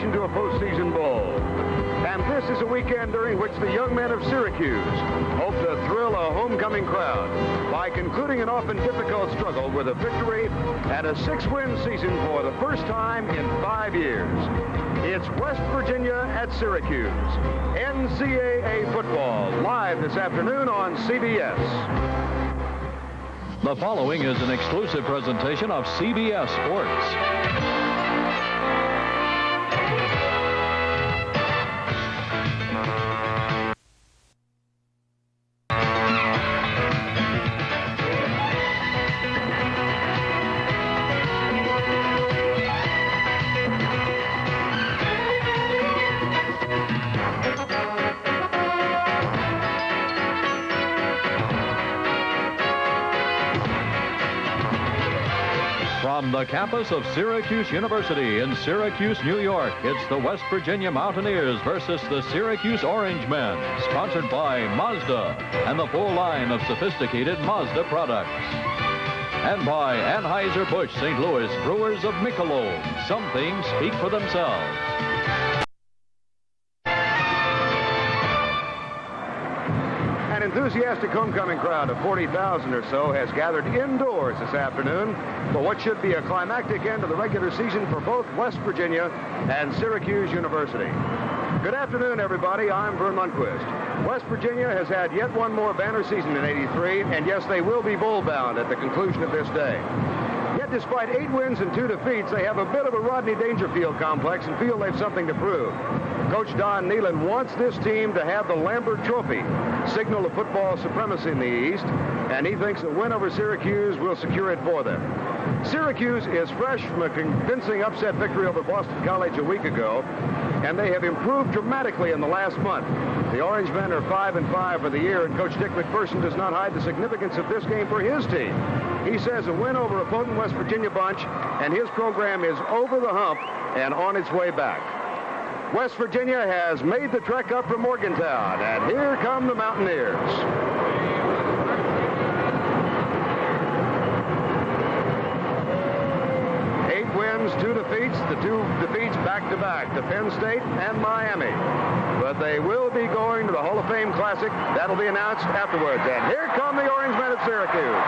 qualification to a postseason bowl. And this is a weekend during which the young men of Syracuse hope to thrill a homecoming crowd by concluding an often difficult struggle with a victory and a 6-win season for the first time in 5 years. It's West Virginia at Syracuse. NCAA football live this afternoon on CBS. The following is an exclusive presentation of CBS Sports. From the campus of Syracuse University in Syracuse, New York, it's the West Virginia Mountaineers versus the Syracuse Orangemen, sponsored by Mazda and the full line of sophisticated Mazda products. And by Anheuser-Busch St. Louis Brewers of Michelob. Some things speak for themselves. An enthusiastic homecoming crowd of 40,000 or so has gathered indoors this afternoon for what should be a climactic end to the regular season for both West Virginia and Syracuse University. Good afternoon, everybody. I'm Vern Lundquist. West Virginia has had yet one more banner season in '83, and yes, they will be bowl-bound at the conclusion of this day. Yet despite 8 wins and 2 defeats, they have a bit of a Rodney Dangerfield complex and feel they've something to prove. Coach Don Nehlen wants this team to have the Lambert Trophy, signal of football supremacy in the East, and he thinks a win over Syracuse will secure it for them. Syracuse is fresh from a convincing upset victory over Boston College a week ago, and they have improved dramatically in the last month. The Orangemen are 5-5 for the year, and Coach Dick McPherson does not hide the significance of this game for his team. He says a win over a potent West Virginia bunch, and his program is over the hump and on its way back. West Virginia has made the trek up from Morgantown, and here come the Mountaineers. 8 wins, 2 defeats, the 2 defeats back-to-back to Penn State and Miami. But they will be going to the Hall of Fame Classic. That'll be announced afterwards. And here come the Orangemen of Syracuse.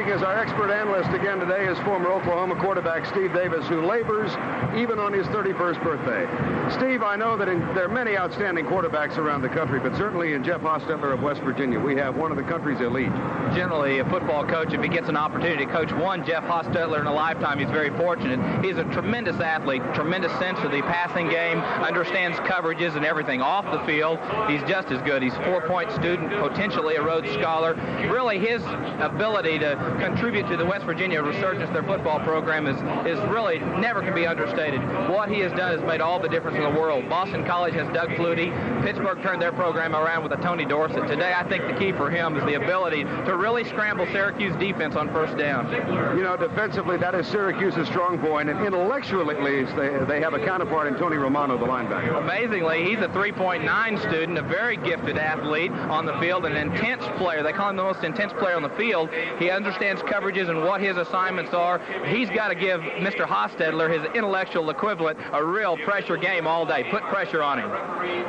As our expert analyst again today is former Oklahoma quarterback Steve Davis, who labors even on his 31st birthday. Steve, I know that there are many outstanding quarterbacks around the country, but certainly in Jeff Hostetler of West Virginia, we have one of the country's elite. Generally, a football coach, if he gets an opportunity to coach one Jeff Hostetler in a lifetime, he's very fortunate. He's a tremendous athlete, tremendous sense of the passing game, understands coverages and everything off the field. He's just as good. He's a 4-point student, potentially a Rhodes Scholar. Really, his ability to contribute to the West Virginia resurgence, their football program, is really never can be understated. What he has done has made all the difference in the world. Boston College has Doug Flutie. Pittsburgh turned their program around with a Tony Dorsett. Today, I think the key for him is the ability to really scramble Syracuse defense on first down. You know, defensively, that is Syracuse's strong point, and intellectually, at least, they have a counterpart in Tony Romano, the linebacker. Amazingly, he's a 3.9 student, a very gifted athlete on the field, an intense player. They call him the most intense player on the field. He understands coverages and what his assignments are. He's got to give Mr. Hostetler, his intellectual equivalent, a real pressure game all day. Put pressure on him.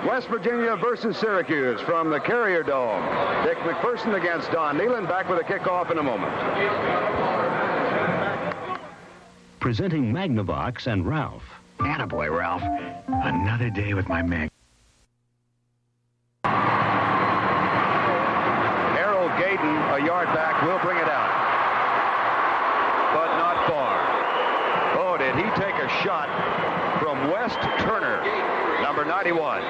West Virginia versus Syracuse from the Carrier Dome. Dick McPherson against Don Nehlen. Back with a kickoff in a moment. Presenting Magnavox and Ralph. Attaboy, Ralph. Another day with my Mag. Harold Gayden, a yard back, will bring it out. But not far. Oh, did he take a shot from West Turner, number 91.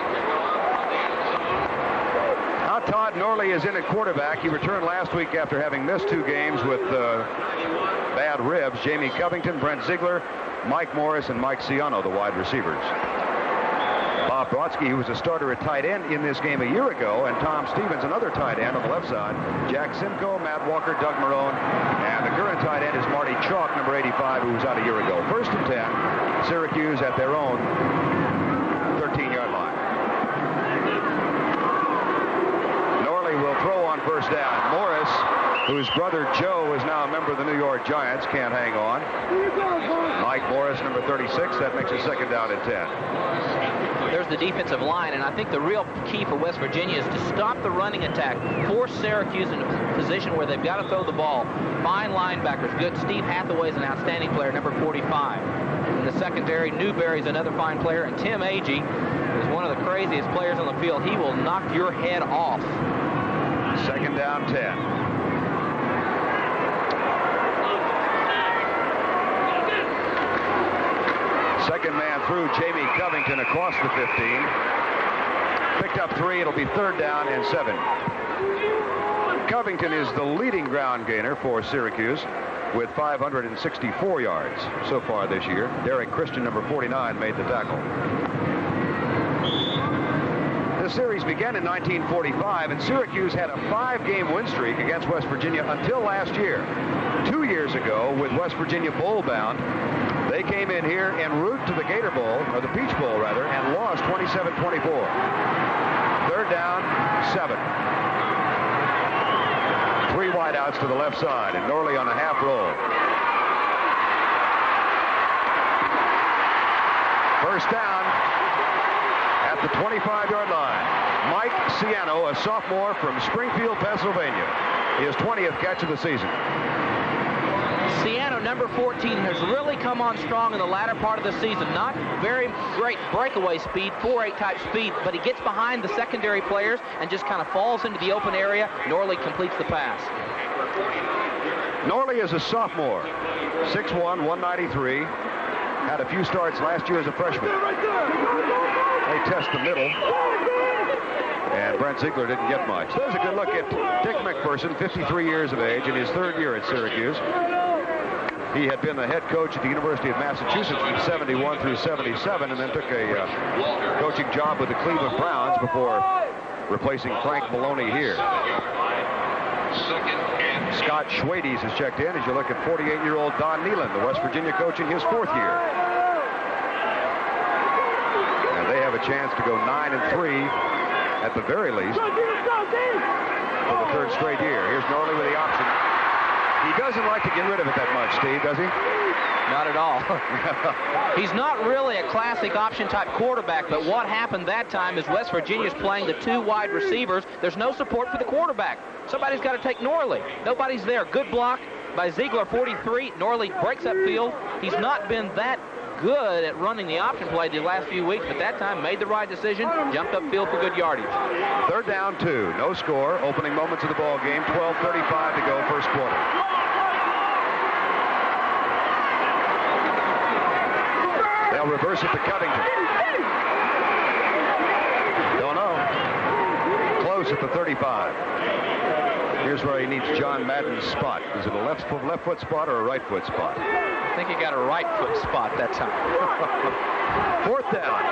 Now Todd Norley is in at quarterback. He returned last week after having missed 2 games with bad ribs. Jamie Covington, Brent Ziegler, Mike Morris, and Mike Ciano, the wide receivers. Bob Brodsky, who was a starter at tight end in this game a year ago, and Tom Stevens, another tight end on the left side. Jack Simcoe, Matt Walker, Doug Marone, and the current tight end is Marty Chalk, number 85, who was out a year ago. 1st and 10. Syracuse at their own 13-yard line. Norley will throw on 1st down. Morris, whose brother Joe is now a member of the New York Giants, can't hang on. Mike Morris, number 36. That makes it 2nd down and 10. There's the defensive line, and I think the real key for West Virginia is to stop the running attack, force Syracuse into a position where they've got to throw the ball. Fine linebackers, good. Steve Hathaway is an outstanding player, number 45. In the secondary, Newberry's another fine player, and Tim Agee is one of the craziest players on the field. He will knock your head off. 2nd down, 10. Second man through, Jamie Covington across the 15. Picked up 3. It'll be 3rd down and 7. Covington is the leading ground gainer for Syracuse with 564 yards so far this year. Derek Christian, number 49, made the tackle. The series began in 1945, and Syracuse had a 5-game win streak against West Virginia until last year. 2 years ago, with West Virginia bowl-bound, they came in here en route to the Gator Bowl, or the Peach Bowl, rather, and lost 27-24. 3rd down, 7. 3 wideouts to the left side, and Norley on a half roll. 1st down at the 25-yard line. Mike Ciano, a sophomore from Springfield, Pennsylvania, his 20th catch of the season. Ciano, number 14, has really come on strong in the latter part of the season. Not very great breakaway speed, 4.8 type speed, but he gets behind the secondary players and just kind of falls into the open area. Norley completes the pass. Norley is a sophomore, 6'1", 193. Had a few starts last year as a freshman. They test the middle. And Brent Ziegler didn't get much. There's a good look at Dick McPherson, 53 years of age, in his 3rd year at Syracuse. He had been the head coach at the University of Massachusetts from 71 through 77, and then took a coaching job with the Cleveland Browns before replacing Frank Maloney here. Scott Schwades has checked in as you look at 48-year-old Don Nealon, the West Virginia coach, in his 4th year. And they have a chance to go 9-3 at the very least for the 3rd straight year. Here's Norley with the option. He doesn't like to get rid of it that much, Steve, does he? Not at all. He's not really a classic option type quarterback, but what happened that time is West Virginia's playing the 2 wide receivers. There's no support for the quarterback. Somebody's got to take Norley. Nobody's there. Good block by Ziegler, 43. Norley breaks up field. He's not been that good at running the option play the last few weeks, but that time made the right decision, jumped up field for good yardage. 3rd down, 2. No score. Opening moments of the ball game. 12:35 to go, 1st quarter. They'll reverse it to Covington. Don't know. Close at the 35. Here's where he needs John Madden's spot. Is it a left foot spot or a right foot spot? I think he got a right foot spot that time. 4th down.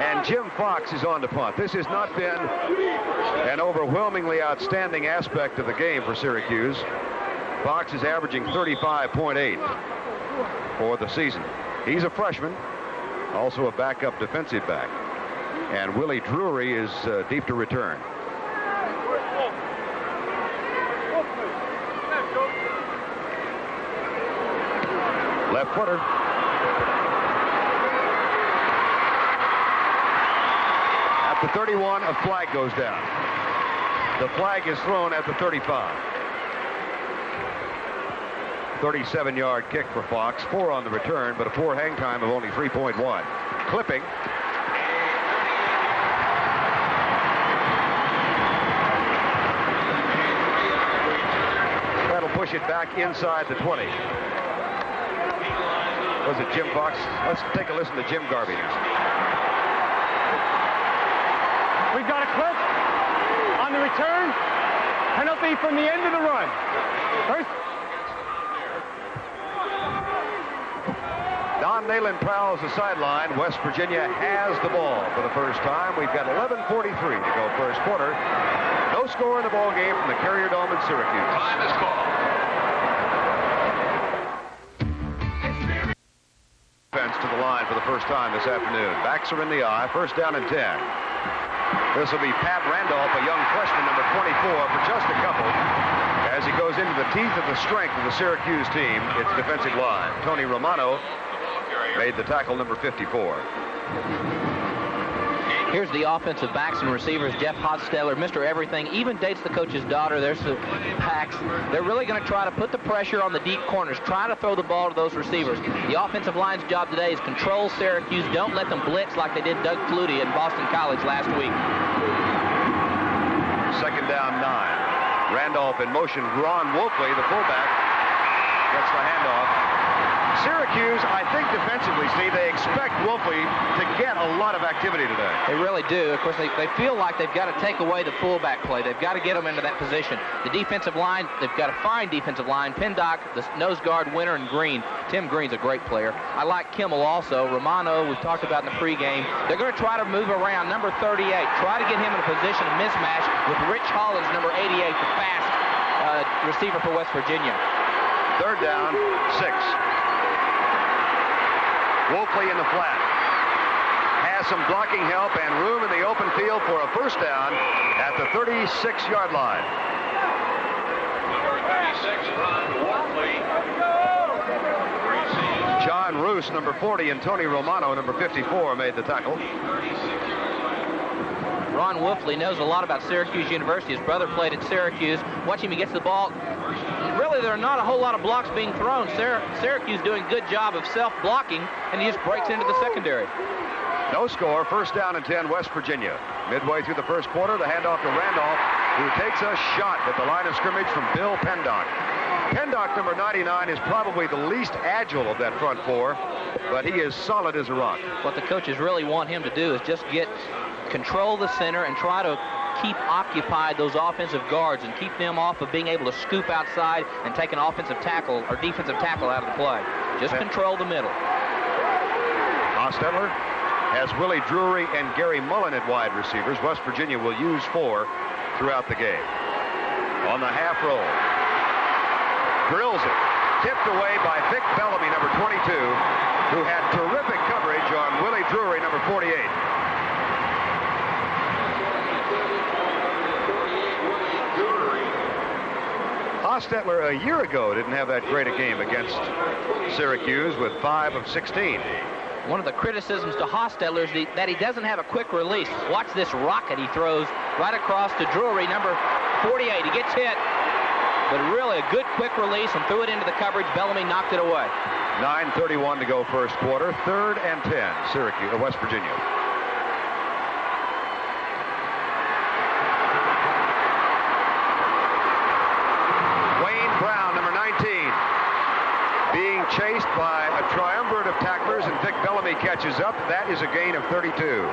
And Jim Fox is on to punt. This has not been an overwhelmingly outstanding aspect of the game for Syracuse. Fox is averaging 35.8 for the season. He's a freshman, also a backup defensive back. And Willie Drury is deep to return. Left footer. At the 31, a flag goes down. The flag is thrown at the 35. 37-yard kick for Fox. 4 on the return, but a 4 hang time of only 3.1. Clipping. That'll push it back inside the 20. Was it Jim Fox? Let's take a listen to Jim Garvey now. We've got a clip on the return. Penalty from the end of the run. First. Don Nalen prowls the sideline. West Virginia has the ball for the first time. We've got 11:43 to go, 1st quarter. No score in the ball game from the Carrier Dome in Syracuse. first time this afternoon. Backs are in the eye. First down and 10. This will be Pat Randolph, a young freshman, number 24, for just a couple. As he goes into the teeth of the strength of the Syracuse team, it's defensive line. Tony Romano made the tackle, number 54. Here's the offensive backs and receivers. Jeff Hostetler, Mr. Everything, even dates the coach's daughter. There's the backs. They're really going to try to put the pressure on the deep corners, try to throw the ball to those receivers. The offensive line's job today is control Syracuse. Don't let them blitz like they did Doug Flutie in Boston College last week. Second down, 9. Randolph in motion. Ron Wolfley, the fullback, gets the handoff. Syracuse, I think defensively, Steve, they expect Wolfley to get a lot of activity today. They really do. Of course, they feel like they've got to take away the fullback play. They've got to get them into that position. The defensive line, they've got a fine defensive line. Pendock, the nose guard, Winter, and Green. Tim Green's a great player. I like Kimmel also. Romano, we've talked about in the pregame. They're going to try to move around. Number 38, try to get him in a position of mismatch with Rich Hollins, number 88, the fast receiver for West Virginia. Third down, 6. Wolfley in the flat. Has some blocking help and room in the open field for a first down at the 36-yard line. John Roos, number 40, and Tony Romano, number 54, made the tackle. Ron Wolfley knows a lot about Syracuse University. His brother played at Syracuse. Watch him, he gets the ball. Really, there are not a whole lot of blocks being thrown. Syracuse doing a good job of self-blocking, and he just breaks into the secondary. No score, first down and 10, West Virginia. Midway through the first quarter, the handoff to Randolph, who takes a shot at the line of scrimmage from Bill Pendock. Pendock, number 99, is probably the least agile of that front four, but he is solid as a rock. What the coaches really want him to do is just control the center and try to keep occupied those offensive guards and keep them off of being able to scoop outside and take an offensive tackle or defensive tackle out of the play. Just control the middle. Hostetler has Willie Drury and Gary Mullen at wide receivers. West Virginia will use 4 throughout the game. On the half roll. Drills it. Tipped away by Vic Bellamy, number 22, who had terrific coverage on Willie Drury, number 48. Hostetler a year ago didn't have that great a game against Syracuse with 5 of 16. One of the criticisms to Hostetler is that he doesn't have a quick release. Watch this rocket he throws right across to Drury, number 48. He gets hit, but really a good quick release and threw it into the coverage. Bellamy knocked it away. 9:31 to go first quarter. 3rd and 10, Syracuse, West Virginia. Being chased by a triumvirate of tacklers, and Vic Bellamy catches up. That is a gain of 32.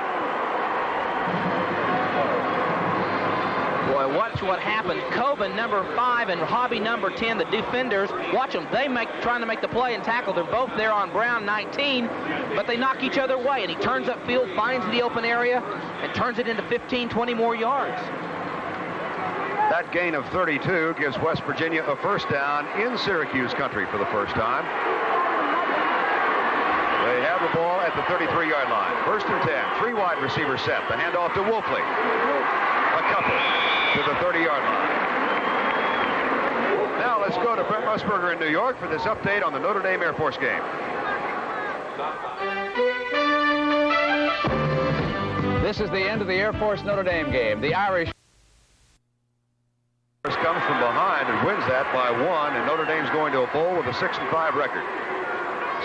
Boy, watch what happened. Coben, number 5, and Hobby, number 10, the defenders, watch them. Trying to make the play and tackle. They're both there on Brown, 19, but they knock each other away, and he turns upfield, finds the open area, and turns it into 15, 20 more yards. That gain of 32 gives West Virginia a first down in Syracuse country for the first time. They have the ball at the 33-yard line. 1st and 10, 3 wide receiver set. The handoff to Wolfley. A couple to the 30-yard line. Now let's go to Brent Musburger in New York for this update on the Notre Dame Air Force game. This is the end of the Air Force Notre Dame game. The Irish comes from behind and wins that by 1, and Notre Dame's going to a bowl with a 6-5 record.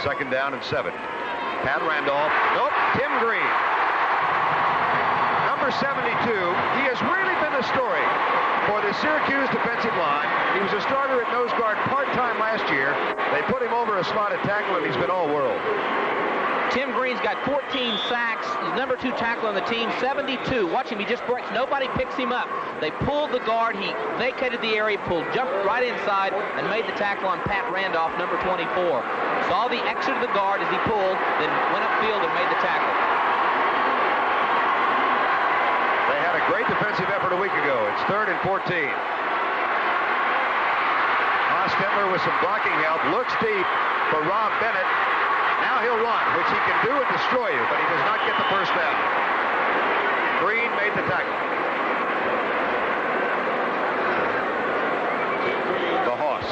2nd down and 7. Pat Randolph. Nope. Tim Green. Number 72. He has really been the story for the Syracuse defensive line. He was a starter at nose guard part-time last year. They put him over a slotted tackle, and he's been all-world. Tim Green's got 14 sacks. He's number 2 tackle on the team, 72. Watch him, he just breaks. Nobody picks him up. They pulled the guard. He vacated the area, jumped right inside, and made the tackle on Pat Randolph, number 24. Saw the exit of the guard as he pulled, then went upfield and made the tackle. They had a great defensive effort a week ago. It's 3rd and 14. Hostetler with some blocking help. Looks deep for Rob Bennett. Now he'll run, which he can do and destroy you, but he does not get the first down. Green made the tackle. The Hoss.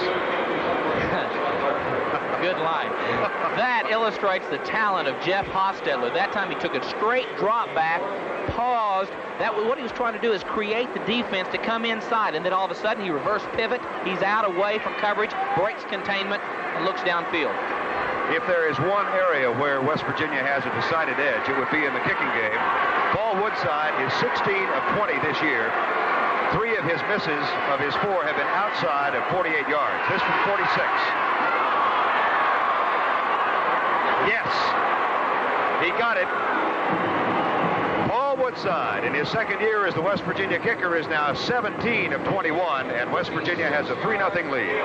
Good line. That illustrates the talent of Jeff Hostetler. That time he took a straight drop back, paused. What he was trying to do is create the defense to come inside, and then all of a sudden he reverse pivot. He's out away from coverage, breaks containment, and looks downfield. If there is one area where West Virginia has a decided edge, it would be in the kicking game. Paul Woodside is 16 of 20 this year. 3 of his misses of his 4 have been outside of 48 yards. This from 46. Yes, he got it. Paul Woodside, in his second year as the West Virginia kicker, is now 17 of 21, and West Virginia has a 3-0 lead.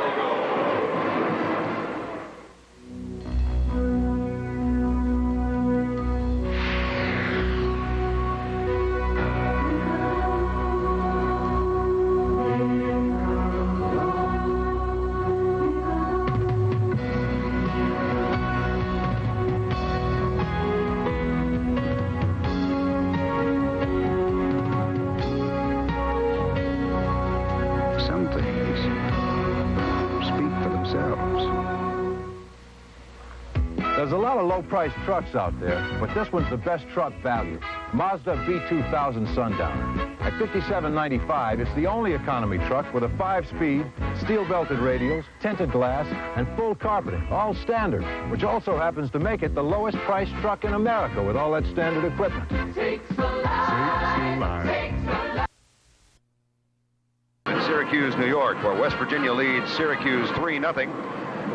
There's a lot of low-priced trucks out there, but this one's the best truck value. Mazda B2000 Sundowner. At $57.95, it's the only economy truck with a 5-speed, steel-belted radials, tinted glass, and full carpeting, all standard, which also happens to make it the lowest-priced truck in America with all that standard equipment. In Syracuse, New York, where West Virginia leads Syracuse 3-0.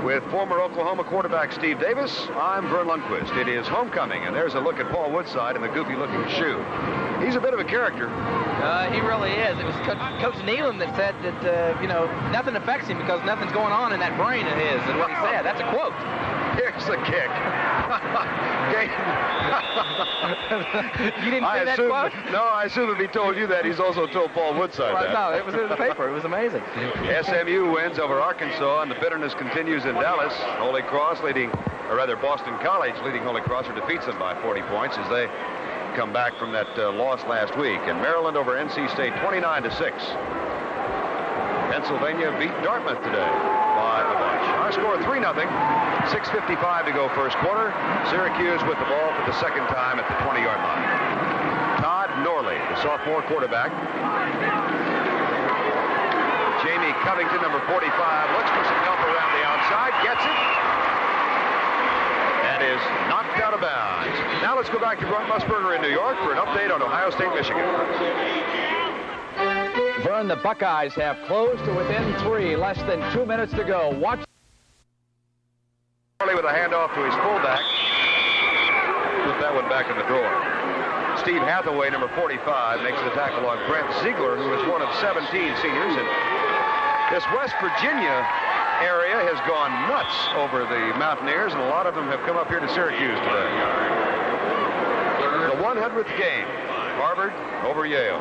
With former Oklahoma quarterback Steve Davis, I'm Vern Lundquist. It is homecoming, and there's a look at Paul Woodside in the goofy-looking shoe. He's a bit of a character. He really is. It was Coach Nealon that said that, nothing affects him because nothing's going on in that brain of his, is what he said. That's a quote. Here's the kick. You didn't see that quote? No, I assume if he told you that, he's also told Paul Woodside that. No, it was in the paper. It was amazing. SMU wins over Arkansas, and the bitterness continues in Dallas. Holy Cross Boston College leading Holy Cross, or defeats them by 40 points as they come back from that loss last week. And Maryland over NC State 29-6. Pennsylvania beat Dartmouth today by a bunch. Our score 3-0. 6:55 to go first quarter. Syracuse with the ball for the second time at the 20-yard line. Todd Norley, the sophomore quarterback. Jamie Covington, number 45, looks for some help around the outside, gets it, and is knocked out of bounds. Now let's go back to Brent Musburger in New York for an update on Ohio State, Michigan. Vern, the Buckeyes have closed to within 3, less than 2 minutes to go. Watch. With a handoff to his fullback. Put that one back in the drawer. Steve Hathaway, number 45, makes the tackle on Brent Ziegler, who is one of 17 seniors. And this West Virginia area has gone nuts over the Mountaineers, and a lot of them have come up here to Syracuse today. The 100th game, Harvard over Yale.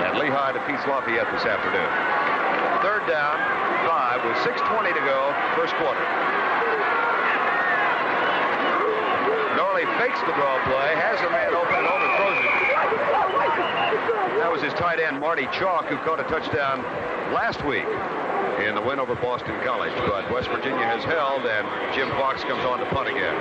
And Lehigh defeats Lafayette this afternoon. Third down, 5 with 6:20 to go, first quarter. Norley fakes the draw play, has a man open and overthrows it. That was his tight end, Marty Chalk, who caught a touchdown last week in the win over Boston College. But West Virginia has held, and Jim Fox comes on to punt again.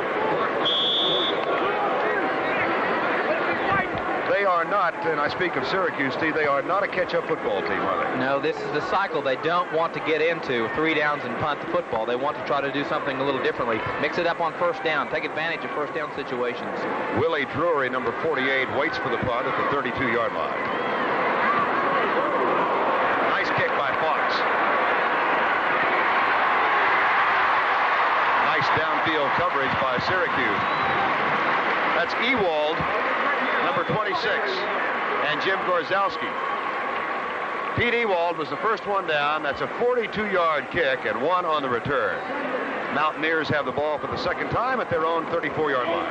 They are not, and I speak of Syracuse, Steve, they are not a catch-up football team, are they? No, this is the cycle they don't want to get into, 3 downs and punt the football. They want to try to do something a little differently. Mix it up on first down. Take advantage of first down situations. Willie Drury, number 48, waits for the punt at the 32-yard line. Nice kick by Fox. Nice downfield coverage by Syracuse. That's Ewald, number 26, and Jim Gorzalski. Pete Ewald was the first one down. That's a 42-yard kick and 1 on the return. Mountaineers have the ball for the second time at their own 34-yard line.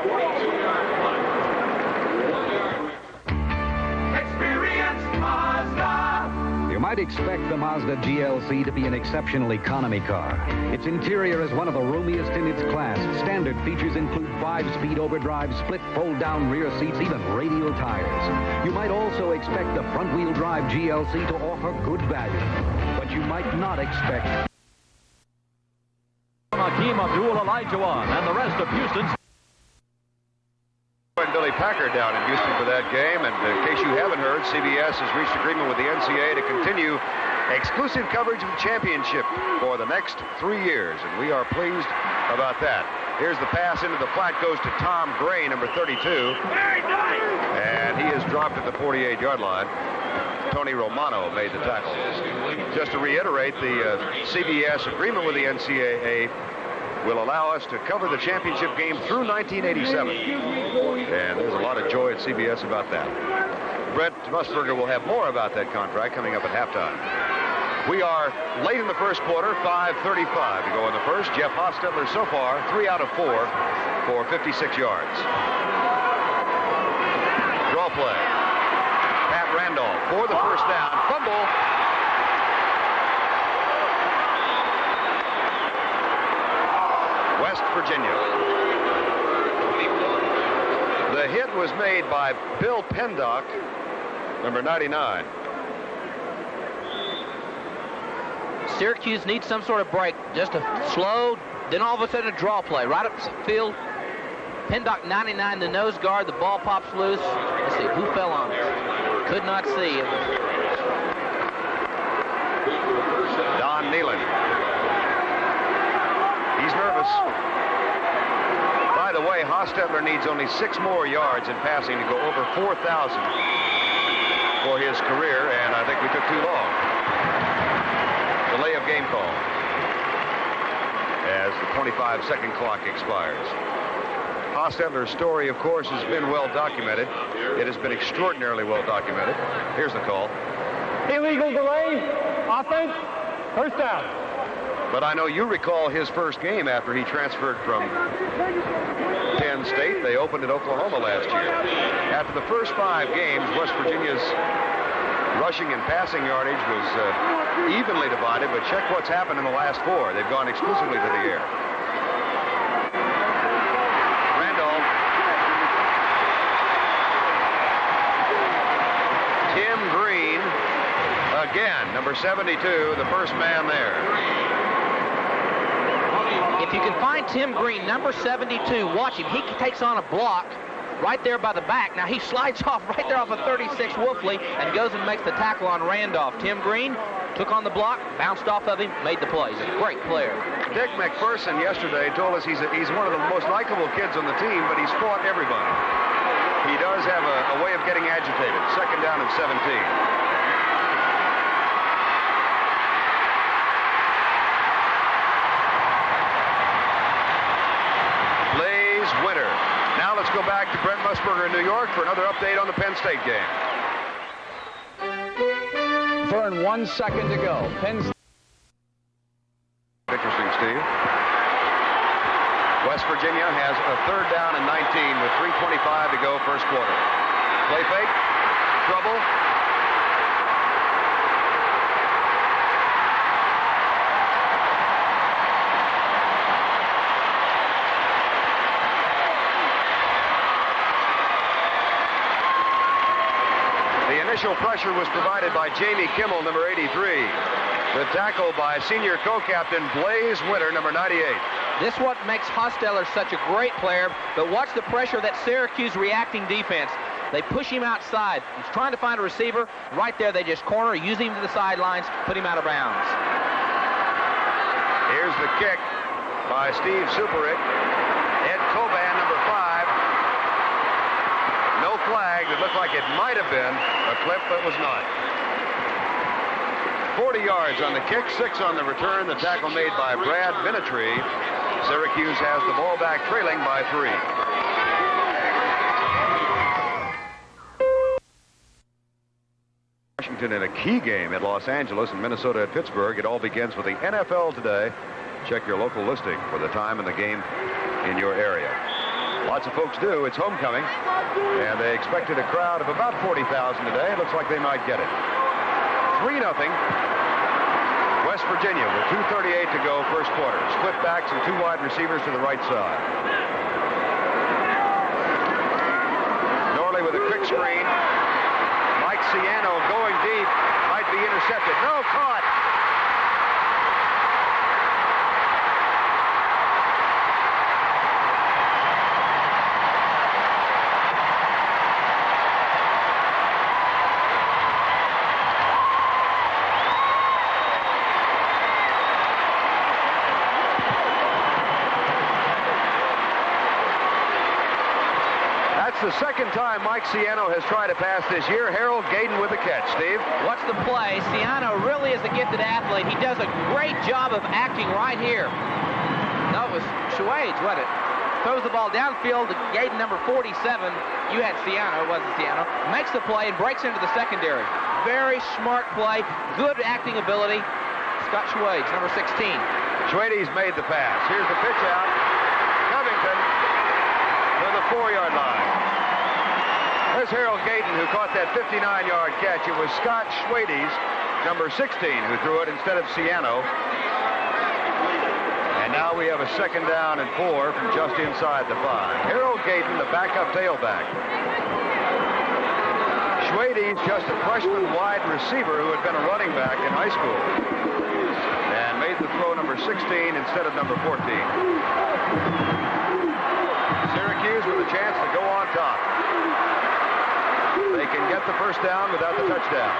Experience Mazda. The might expect the Mazda GLC to be an exceptional economy car. Its interior is one of the roomiest in its class. Standard features include 5-speed overdrive, split fold-down rear seats, even radial tires. You might also expect the front-wheel drive GLC to offer good value, but you might not expect Hakeem Abdul-Olajuwon and the rest of Houston's. And Billy Packard down in Houston for that game. And in case you haven't heard, CBS has reached agreement with the NCAA to continue exclusive coverage of the championship for the next 3 years. And we are pleased about that. Here's the pass into the flat, goes to Tom Gray, number 32. And he is dropped at the 48-yard line. Tony Romano made the tackle. Just to reiterate, the CBS agreement with the NCAA will allow us to cover the championship game through 1987. And there's a lot of joy at CBS about that. Brent Musburger will have more about that contract coming up at halftime. We are late in the first quarter, 5:35 to go in the first. Jeff Hostetler so far, 3 out of 4 for 56 yards. Draw play. Pat Randolph for the first down. Fumble. West Virginia. The hit was made by Bill Pendock, number 99. Syracuse needs some sort of break. Just a slow, then all of a sudden a draw play. Right up the field. Pendock 99, the nose guard. The ball pops loose. Let's see, who fell on it? Could not see. Don Nealon. He's nervous. By the way, Hostetler needs only 6 more yards in passing to go over 4,000 for his career, and I think we took too long. Delay of game call as the 25-second clock expires. Hostetler's story, of course, has been well documented. It has been extraordinarily well documented. Here's the call. Illegal delay. Offense. First down. But I know you recall his first game after he transferred from Penn State. They opened at Oklahoma last year. After the first 5 games, West Virginia's rushing and passing yardage was evenly divided, but check what's happened in the last 4. They've gone exclusively to the air. Randolph. Tim Green, again, number 72, the first man there. If you can find Tim Green, number 72, watch him. He takes on a block right there by the back. Now he slides off right there off of 36 Wolfley and goes and makes the tackle on Randolph. Tim Green took on the block, bounced off of him, made the play. He's a great player. Dick McPherson yesterday told us he's one of the most likable kids on the team, but he's fought everybody. He does have a way of getting agitated. Second down and 17. Winner. Now let's go back to Brent Musburger in New York for another update on the Penn State game. Vern, 1 second to go. Penn State. Interesting, Steve. West Virginia has a 3rd down and 19 with 3:25 to go first quarter. Play fake. Trouble. Initial pressure was provided by Jamie Kimmel, number 83. The tackle by senior co-captain Blaze Winter, number 98. This what makes Hostetler such a great player, but watch the pressure that Syracuse reacting defense. They push him outside. He's trying to find a receiver. Right there, they just corner, use him to the sidelines, put him out of bounds. Here's the kick by Steve Superick. Ed Coban, number 5. No flag. It looked like it might have been a clip, but was not. 40 yards on the kick, 6 on the return. The tackle made by Brad Vinatry. Syracuse has the ball back, trailing by 3. Washington in a key game at Los Angeles and Minnesota at Pittsburgh. It all begins with the NFL today. Check your local listing for the time and the game in your area. Lots of folks do. It's homecoming, and they expected a crowd of about 40,000 today. It looks like they might get it. 3-0. West Virginia with 2:38 to go, first quarter. Split backs and 2 wide receivers to the right side. Norley with a quick screen. Mike Ciano going deep. Might be intercepted. No, caught. The second time Mike Ciano has tried to pass this year. Harold Gaydon with the catch. Steve? Watch the play. Ciano really is a gifted athlete. He does a great job of acting right here. No, it was Schwage, wasn't it? Throws the ball downfield to Gaydon, number 47. You had Ciano, it wasn't Ciano. Makes the play and breaks into the secondary. Very smart play. Good acting ability. Scott Schwage, number 16. Schwade's made the pass. Here's the pitch out. Covington to the 4-yard line. There's Harold Gaydon, who caught that 59-yard catch. It was Scott Schwade's, number 16, who threw it instead of Ciano. And now we have a 2nd down and 4 from just inside the 5. Harold Gaydon, the backup tailback. Schwade's just a freshman wide receiver who had been a running back in high school. And made the throw number 16 instead of number 14. Syracuse with a chance to go on top. They can get the first down without the touchdown.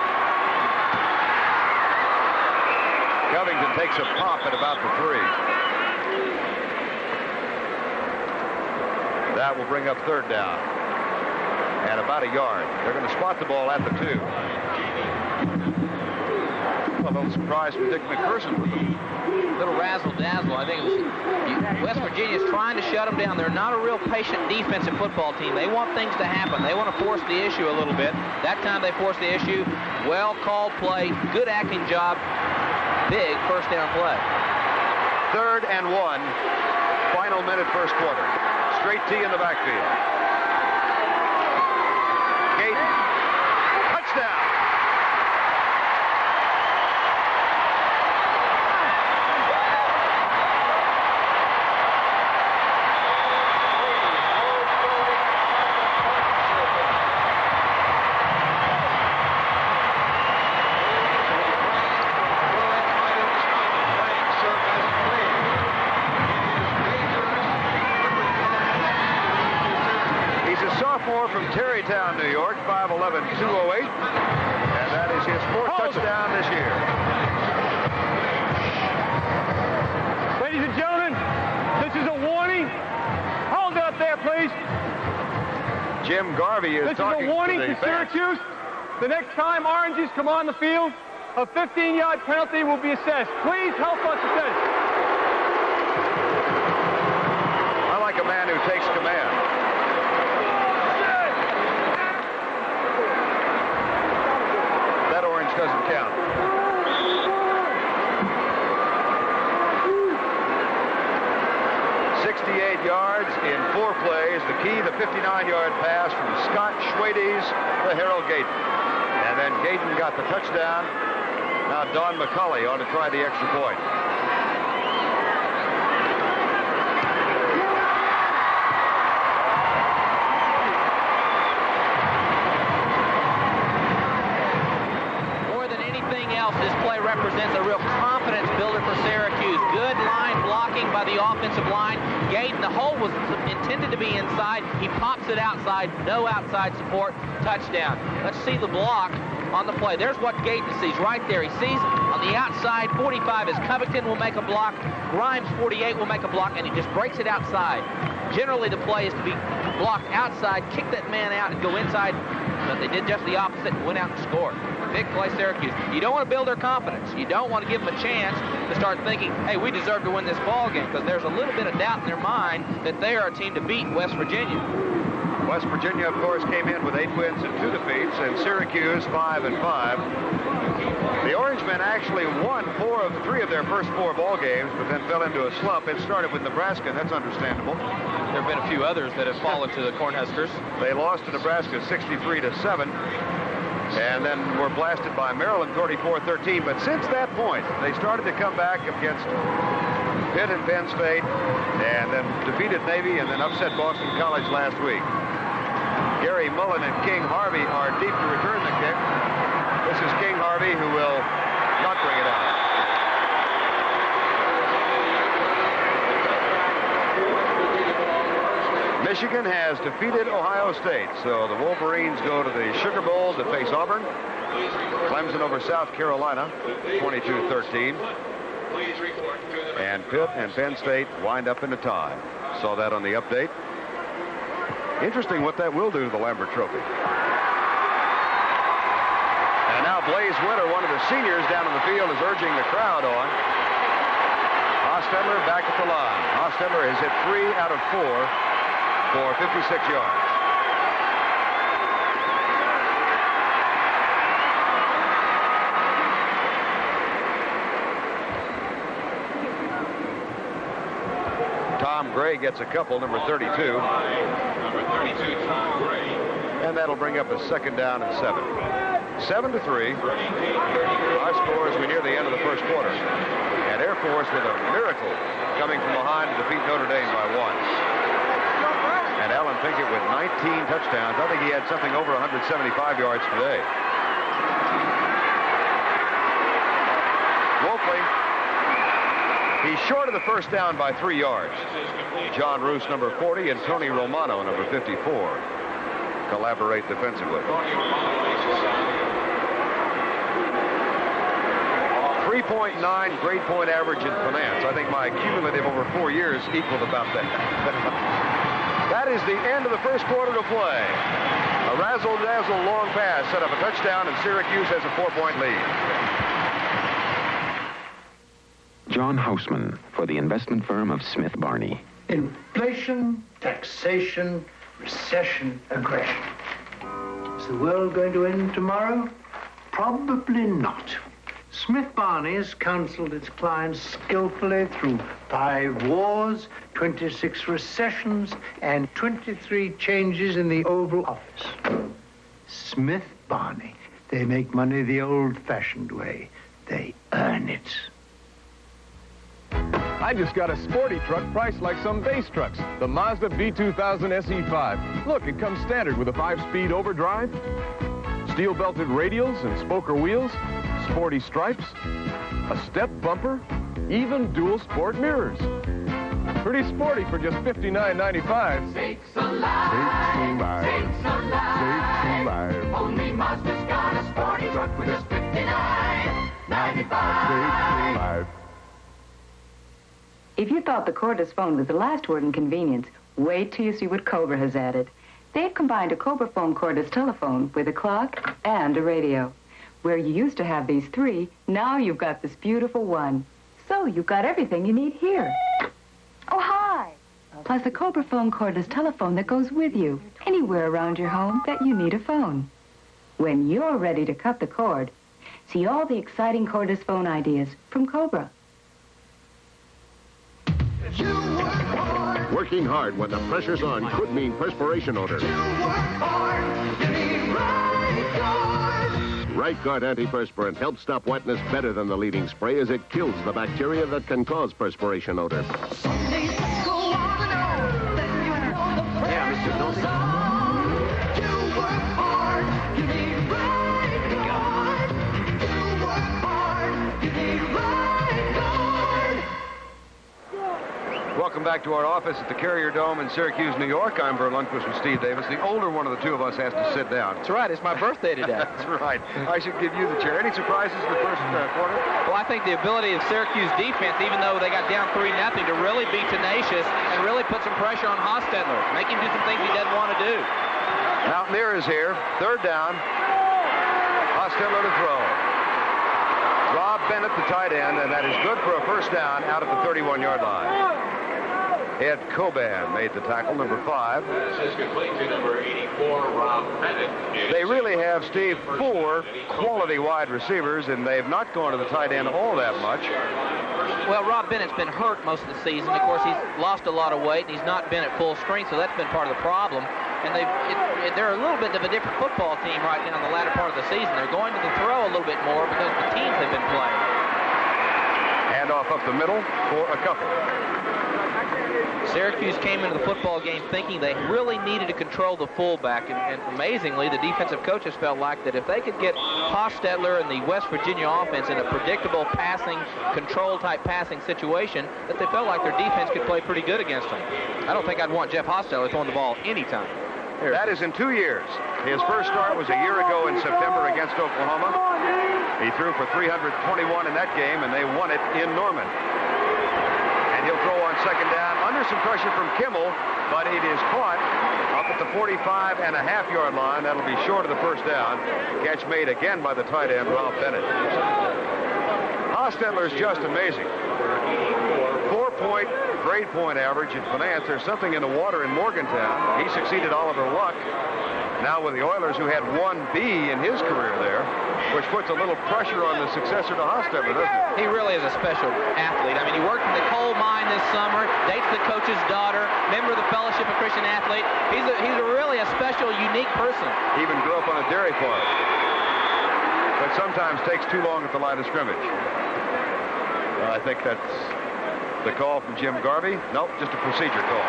Covington takes a pop at about the 3. That will bring up 3rd down. And about a yard. They're going to spot the ball at the 2. A little surprise from Dick McPherson with them. Little razzle-dazzle. I think it was West Virginia's trying to shut them down. They're not a real patient defensive football team. They want things to happen. They want to force the issue a little bit. That time they forced the issue. Well-called play. Good acting job. Big first down play. 3rd and 1. Final minute, first quarter. Straight T in the backfield. Gaydon. Touchdown. From Terrytown, New York, 5'11", 208. And that is his 4th touchdown this year. Ladies and gentlemen, this is a warning. Hold up there, please. Jim Garvey is talking to the bench. This is a warning to Syracuse. The next time Oranges come on the field, a 15-yard penalty will be assessed. Please help us assess. I like a man who takes command. Doesn't count. 68 yards in 4 plays. The key, the 59-yard pass from Scott Schwade's to Harold Gaydon. And then Gaydon got the touchdown. Now Don McCulley ought to try the extra point. Represents a real confidence builder for Syracuse. Good line blocking by the offensive line. Gaydon, the hole was intended to be inside. He pops it outside. No outside support. Touchdown. Let's see the block on the play. There's what Gaydon sees right there. He sees on the outside 45 is Covington will make a block. Grimes 48 will make a block, and he just breaks it outside. Generally, the play is to be blocked outside, kick that man out, and go inside. But they did just the opposite and went out and scored. Big play, Syracuse. You don't want to build their confidence. You don't want to give them a chance to start thinking, hey, we deserve to win this ball game, because there's a little bit of doubt in their mind that they are a team to beat West Virginia. West Virginia, of course, came in with 8 wins and 2 defeats, and Syracuse 5-5. The Orangemen actually won 3 of their first 4 ball games, but then fell into a slump. It started with Nebraska, and that's understandable. There have been a few others that have fallen to the Cornhuskers. They lost to Nebraska 63-7. and then were blasted by Maryland 34-13. But since that point, they started to come back against Pitt and Penn State, and then defeated Navy, and then upset Boston College last week. Gary Mullen and King Harvey are deep to return the kick. This is King Harvey, who will not bring it out. Michigan has defeated Ohio State, so the Wolverines go to the Sugar Bowl to face Auburn. Clemson over South Carolina, 22-13. And Pitt and Penn State wind up in a tie. Saw that on the update. Interesting what that will do to the Lambert Trophy. And now Blaze Winter, one of the seniors down on the field, is urging the crowd on. Hostetler back at the line. Hostetler has hit 3 out of 4 for 56 yards. Tom Gray gets a couple, number 32. And that'll bring up a second down and 7. 7-3. Our score as we near the end of the first quarter. And Air Force with a miracle coming from behind to defeat Notre Dame by 1. And Alan Pinkett with 19 touchdowns. I think he had something over 175 yards today. Wolfley, he's short of the first down by 3 yards. John Roos, number 40, and Tony Romano, number 54, collaborate defensively. 3.9 grade point average in finance. I think my cumulative over 4 years equaled about that. That is the end of the first quarter to play. A razzle-dazzle long pass set up a touchdown, and Syracuse has a 4-point lead. John Hausman for the investment firm of Smith Barney. Inflation, taxation, recession, aggression. Is the world going to end tomorrow? Probably not. Smith Barney has counseled its clients skillfully through 5 wars, 26 recessions, and 23 changes in the Oval Office. Smith Barney. They make money the old-fashioned way. They earn it. I just got a sporty truck priced like some base trucks. The Mazda B2000 SE5. Look, it comes standard with a 5-speed overdrive, steel-belted radials and spoker wheels, sporty stripes, a step bumper, even dual sport mirrors. Pretty sporty for just $59.95. Sakes alive! Sakes alive! Sakes alive! Sakes alive! Only Mazda's got a sporty truck with just $59.95. Sakes alive! If you thought the cordless phone was the last word in convenience, wait till you see what Cobra has added. They've combined a Cobra phone cordless telephone with a clock and a radio. Where you used to have these 3, now you've got this beautiful one. So you've got everything you need here. Oh, hi! Plus a Cobra phone cordless telephone that goes with you anywhere around your home that you need a phone. When you're ready to cut the cord, see all the exciting cordless phone ideas from Cobra. Working hard when the pressure's on could mean perspiration odor. Right Guard antiperspirant helps stop wetness better than the leading spray, as it kills the bacteria that can cause perspiration odor. Yeah, Mr. Dawson. You work hard, you need Right Guard. You work hard, you need Right Guard. Welcome back to our office at the Carrier Dome in Syracuse, New York. I'm Vern Lundquist with Steve Davis. The older one of the two of us has to sit down. That's right. It's my birthday today. That's right. I should give you the chair. Any surprises in the first quarter? Well, I think the ability of Syracuse defense, even though they got down 3-0, to really be tenacious and really put some pressure on Hostetler. Make him do some things he doesn't want to do. Mountaineer is here. 3rd down. Hostetler to throw. Rob Bennett, the tight end, and that is good for a first down out at the 31-yard line. Ed Coban made the tackle, number 5. This is complete to number 84, Rob Bennett. They really have, Steve, 4 quality wide receivers, and they've not gone to the tight end all that much. Well, Rob Bennett's been hurt most of the season. Of course, he's lost a lot of weight, and he's not been at full strength, so that's been part of the problem. and they're a little bit of a different football team right now in the latter part of the season. They're going to the throw a little bit more because the teams have been playing. Handoff up the middle for a couple. Syracuse came into the football game thinking they really needed to control the fullback, and amazingly, the defensive coaches felt like that if they could get Hostetler and the West Virginia offense in a predictable passing, control-type passing situation, that they felt like their defense could play pretty good against them. I don't think I'd want Jeff Hostetler throwing the ball anytime. That is in 2 years. His first start was a year ago in September against Oklahoma. He threw for 321 in that game, and they won it in Norman. He'll throw on second down under some pressure from Kimmel, but it is caught up at the 45.5-yard line. That'll be short of the first down. Catch made again by the tight end, Ralph Bennett. Hostetler's just amazing. 4-point grade point average in finance. There's something in the water in Morgantown. He succeeded Oliver Luck. Now with the Oilers, who had 1B in his career there, which puts a little pressure on the successor to Hostetler, doesn't it? He really is a special athlete. I mean, he worked in the coal mine this summer, dates the coach's daughter, member of the Fellowship of Christian Athlete. He's really a special, unique person. He even grew up on a dairy farm, but sometimes takes too long at the line of scrimmage. I think that's the call from Jim Garvey. Nope, just a procedure call.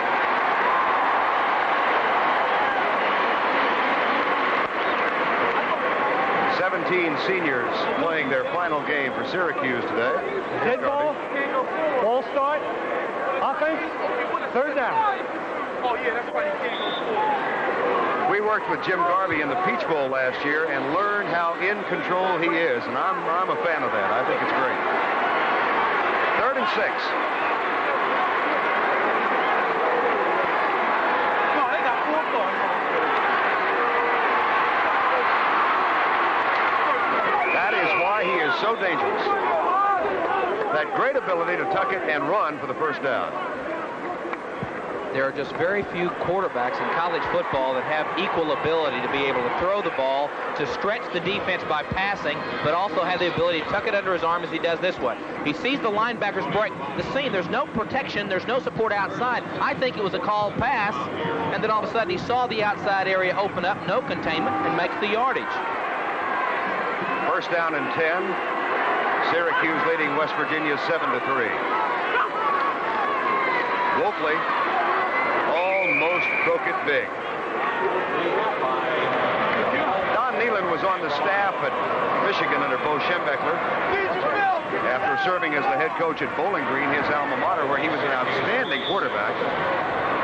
17 seniors playing their final game for Syracuse today. Dead ball start, offense, third down. Oh, yeah, that's why you can't go forward. We worked with Jim Garvey in the Peach Bowl last year and learned how in control he is, and I'm a fan of that. I think it's great. 3rd and 6. He is so dangerous. That great ability to tuck it and run for the first down. There are just very few quarterbacks in college football that have equal ability to be able to throw the ball, to stretch the defense by passing, but also have the ability to tuck it under his arm as he does this one. He sees the linebackers break the seam. There's no protection. There's no support outside. I think it was a called pass, and then all of a sudden he saw the outside area open up, no containment, and makes the yardage. First down and 10. Syracuse leading West Virginia 7-3. Wolfley almost broke it big. Don Nealon was on the staff at Michigan under Bo Schembechler after serving as the head coach at Bowling Green, his alma mater, where he was an outstanding quarterback.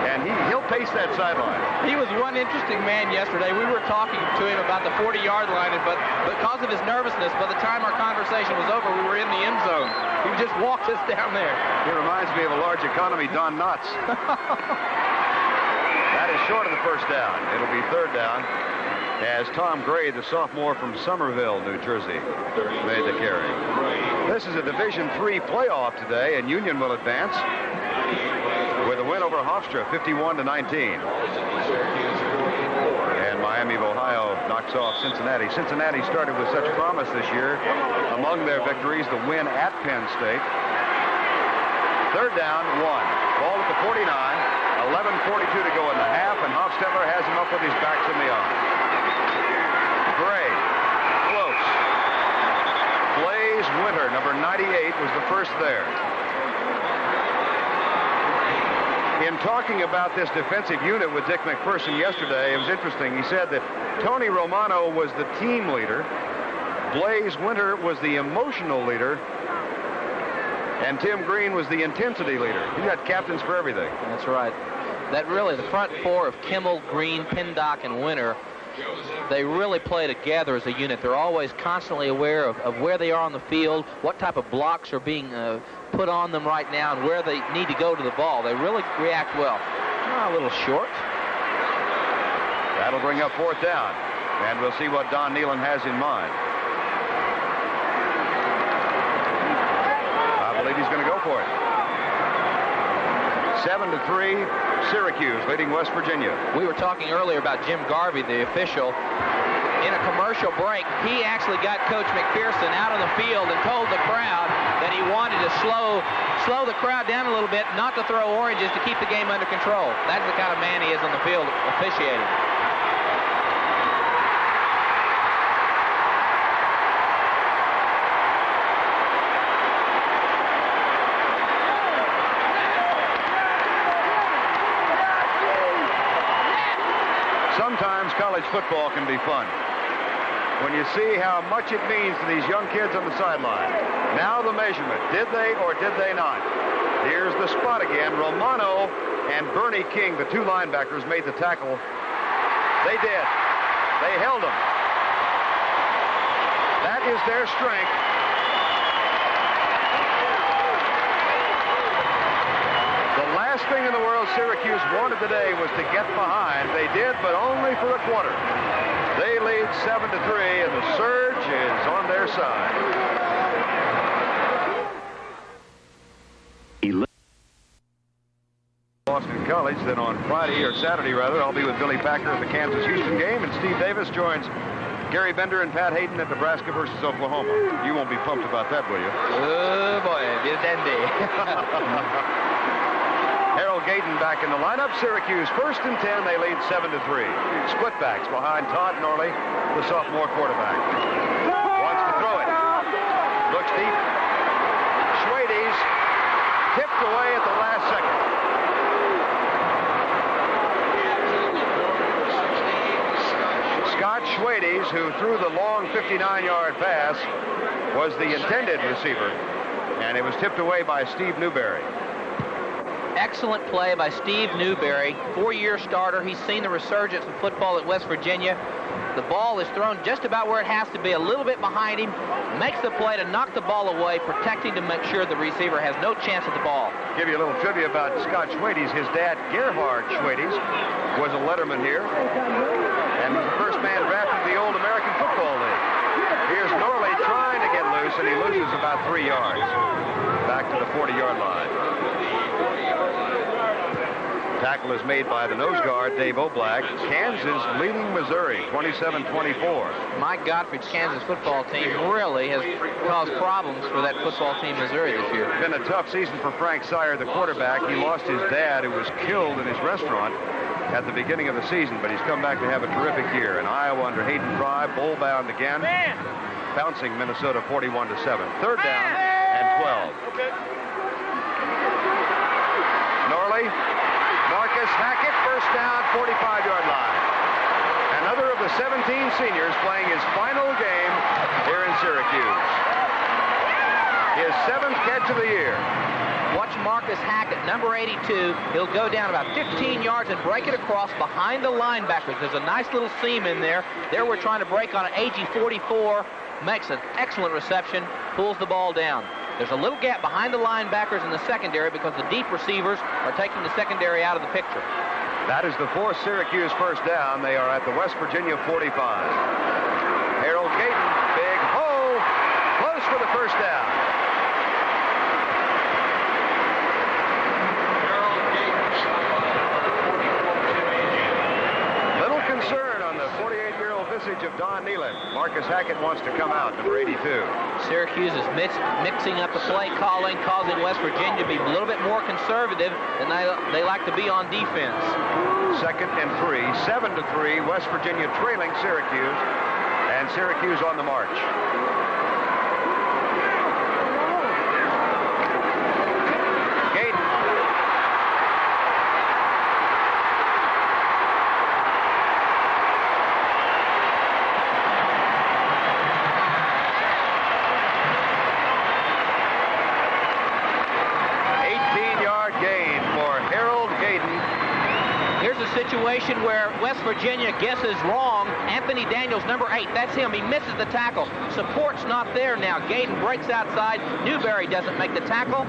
And he'll pace that sideline. He was one interesting man yesterday. We were talking to him about the 40-yard line, but because of his nervousness, by the time our conversation was over, we were in the end zone. He just walked us down there. He reminds me of a large economy Don Knotts. That is short of the first down. It'll be third down as Tom Gray, the sophomore from Somerville, New Jersey, made the carry. This is a Division III playoff today, and Union will advance with a win over Hofstra, 51-19. And Miami of Ohio knocks off Cincinnati. Cincinnati started with such promise this year. Among their victories, the win at Penn State. Third down, 1. Ball at the 49. 11:42 to go in the half, and Hofstetler has him up with his backs in the arm. Gray, close. Blaze Winter, number 98, was the first there. In talking about this defensive unit with Dick McPherson yesterday, it was interesting. He said that Tony Romano was the team leader, Blaze Winter was the emotional leader, and Tim Green was the intensity leader. He got captains for everything. That's right. That really, the front four of Kimmel, Green, Pindock, and Winter, they really play together as a unit. They're always constantly aware of where they are on the field, what type of blocks are being put on them right now, and where they need to go to the ball. They really react well. A little short. That'll bring up fourth down, and we'll see what Don Nealon has in mind. I believe he's going to go for it. 7-3, Syracuse leading West Virginia. We were talking earlier about Jim Garvey, the official. In a commercial break, he actually got Coach McPherson out on the field and told the crowd that he wanted to slow slow the crowd down a little bit, not to throw oranges, to keep the game under control. That's the kind of man he is on the field officiating. Sometimes college football can be fun when you see how much it means to these young kids on the sideline. Now the measurement. Did they or did they not? Here's the spot again. Romano and Bernie King, the two linebackers, made the tackle. They did. They held them. That is their strength. The last thing in the world Syracuse wanted today was to get behind. They did, but only for a quarter. They lead 7-3, and the surge is on their side. Boston College. Then on Friday, or Saturday rather, I'll be with Billy Packer at the Kansas-Houston game, and Steve Davis joins Gary Bender and Pat Hayden at Nebraska versus Oklahoma. You won't be pumped about that, will you? Oh, boy. It's dandy. Harold Gayton back in the lineup. Syracuse 1st and 10. They lead 7-3. Split backs behind Todd Norley, the sophomore quarterback. Wants to throw it. Looks deep. Schwades tipped away at the last second. Scott Schwades, who threw the long 59-yard pass, was the intended receiver, and it was tipped away by Steve Newberry. Excellent play by Steve Newberry, 4-year starter. He's seen the resurgence of football at West Virginia. The ball is thrown just about where it has to be, a little bit behind him. Makes the play to knock the ball away, protecting to make sure the receiver has no chance at the ball. Give you a little trivia about Scott Schwades. His dad, Gerhard Schwades, was a letterman here and was the first man drafted in the old American Football League. Here's Norley trying to get loose, and he loses about 3 yards. Back to the 40-yard line. Tackle is made by the nose guard, Dave O'Black. Kansas leading Missouri, 27-24. Mike Gottfried's Kansas football team really has caused problems for that football team, Missouri, this year. It's been a tough season for Frank Sire, the quarterback. He lost his dad, who was killed in his restaurant at the beginning of the season, but he's come back to have a terrific year. In Iowa under Hayden Fry, bowl-bound again, bouncing Minnesota 41-7. 3rd down and 12. Norley. Marcus Hackett, 1st down, 45-yard line. Another of the 17 seniors playing his final game here in Syracuse. His 7th catch of the year. Watch Marcus Hackett, number 82. He'll go down about 15 yards and break it across behind the linebackers. There's a nice little seam in there. There we're trying to break on an AG-44. Makes an excellent reception, pulls the ball down. There's a little gap behind the linebackers in the secondary because the deep receivers are taking the secondary out of the picture. That is the 4th Syracuse 1st down. They are at the West Virginia 45. Harold Gayton, big hole, close for the 1st down. Little concern on the 48-year-old visage of Don Nealon. Marcus Hackett wants to come out, number 82. Syracuse is mixing up the play calling, causing West Virginia to be a little bit more conservative than they like to be on defense. 2nd and 3, 7-3, West Virginia trailing Syracuse, and Syracuse on the march. Gayton. Situation where West Virginia guesses wrong. Anthony Daniels, number 8, that's him. He misses the tackle. Support's not there now. Gayton breaks outside. Newberry doesn't make the tackle.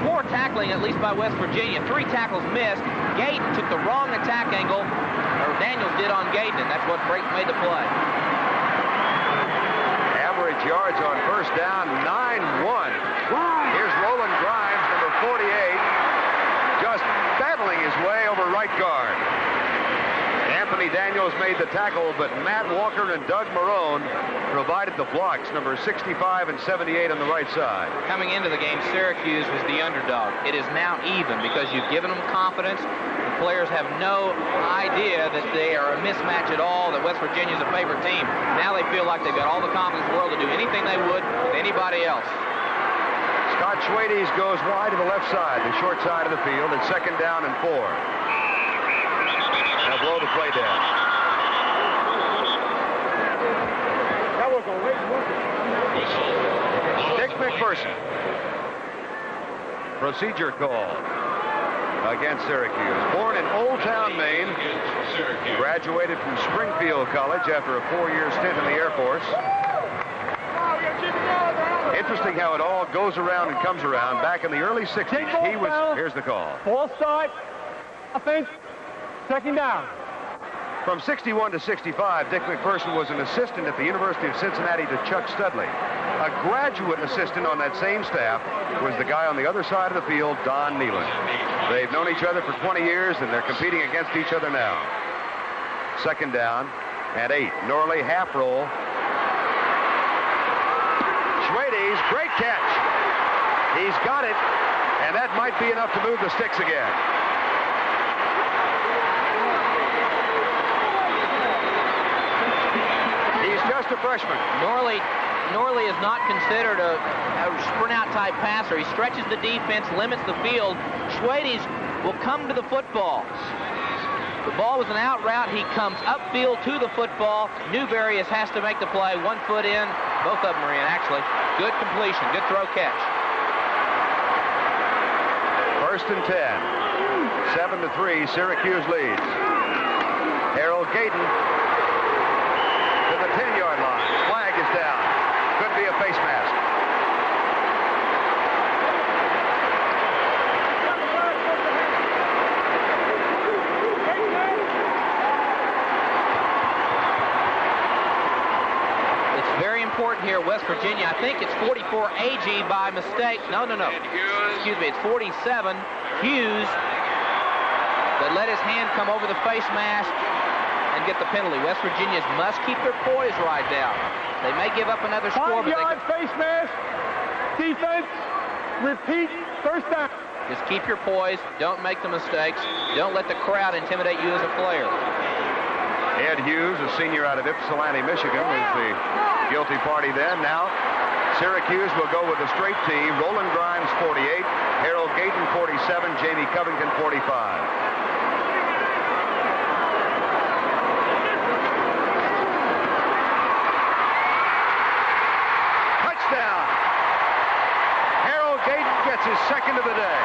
Poor tackling, at least by West Virginia. 3 tackles missed. Gayton took the wrong attack angle, or Daniels did on Gayton, and that's what made the play. Average yards on 1st down, 9-1. Here's Roland Grimes, number 48. Just battling his way over right guard. Anthony Daniels made the tackle, but Matt Walker and Doug Marone provided the blocks, number 65 and 78 on the right side. Coming into the game, Syracuse was the underdog. It is now even because you've given them confidence. The players have no idea that they are a mismatch at all, that West Virginia is a favorite team. Now they feel like they've got all the confidence in the world to do anything they would with anybody else. Scott Schwades goes wide to the left side, the short side of the field. It's 2nd down and 4. Now blow the play down. That was a late Dick McPherson. Procedure call against Syracuse. Born in Old Town, Maine. Graduated from Springfield College after a 4-year stint in the Air Force. Interesting how it all goes around and comes around. Back in the early 60s, he was... Here's the call. False start. Offense. 2nd down. From 61 to 65, Dick McPherson was an assistant at the University of Cincinnati to Chuck Studley. A graduate assistant on that same staff was the guy on the other side of the field, Don Nealon. They've known each other for 20 years, and they're competing against each other now. 2nd down and 8. Norley half roll. Schwades, great catch. He's got it, and that might be enough to move the sticks again. He's just a freshman. Norley is not considered a sprint-out type passer. He stretches the defense, limits the field. Schwades will come to the football. The ball was an out route. He comes upfield to the football. Newberry has to make the play. 1 foot in. Both of them are in, actually. Good completion. Good throw catch. 1st and 10. 7-3, Syracuse leads. Harold Gayton to the 10-yard line. Flag is down. Could be a face mask. Important here, West Virginia. I think it's 44 AG by mistake. No. Excuse me, it's 47 Hughes that let his hand come over the face mask and get the penalty. West Virginians must keep their poise right now. They may give up another score, but they face mask. Defense. Repeat. 1st down. Just keep your poise. Don't make the mistakes. Don't let the crowd intimidate you as a player. Ed Hughes, a senior out of Ypsilanti, Michigan, was the guilty party then. Now, Syracuse will go with a straight team. Roland Grimes, 48. Harold Gayton, 47. Jamie Covington, 45. Touchdown! Harold Gayton gets his 2nd of the day.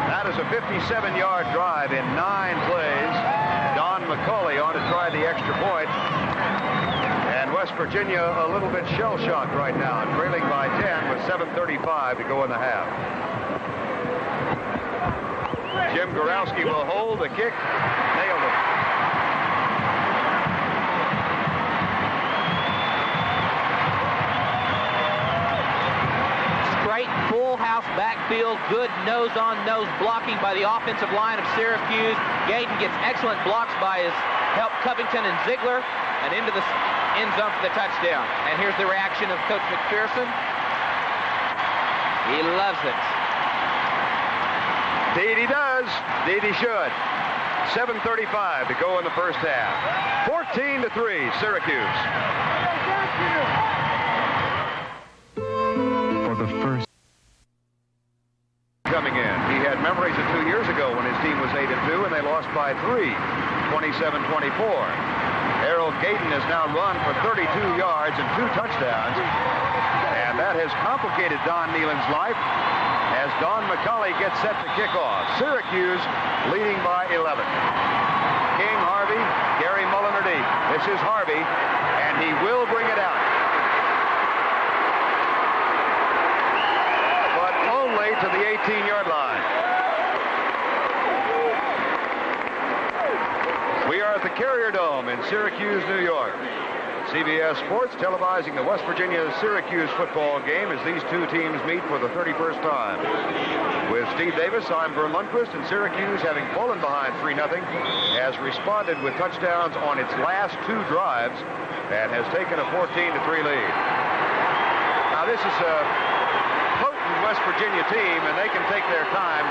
That is a 57-yard drive in 9 plays. Don McCauley on to try the extra point. And West Virginia a little bit shell-shocked right now, trailing by 10 with 7:35 to go in the half. Jim Gorowski will hold the kick. Nailed it. Straight full house backfield, good nose-on-nose blocking by the offensive line of Syracuse. Gayton gets excellent blocks by his help Covington and Ziegler, and into the end zone for the touchdown. And here's the reaction of Coach McPherson. He loves it. Indeed he does. Indeed he should. 7:35 to go in the 1st half. 14-3, Syracuse. For the first coming in. He had memories of 2 years ago when his team was 8-2 and they lost by 3, 27-24. Harold Gayton has now run for 32 yards and 2 touchdowns. And that has complicated Don Nealon's life as Don McCauley gets set to kick off. Syracuse leading by 11. King, Harvey, Gary Mulliner deep. This is Harvey, and he will bring it out. But to the 18-yard line. We are at the Carrier Dome in Syracuse, New York. CBS Sports televising the West Virginia-Syracuse football game as these two teams meet for the 31st time. With Steve Davis, I'm Vern Lundquist, and Syracuse, having fallen behind 3-0, has responded with touchdowns on its last two drives and has taken a 14-3 lead. Now, this is a potent West Virginia team, and they can take their time,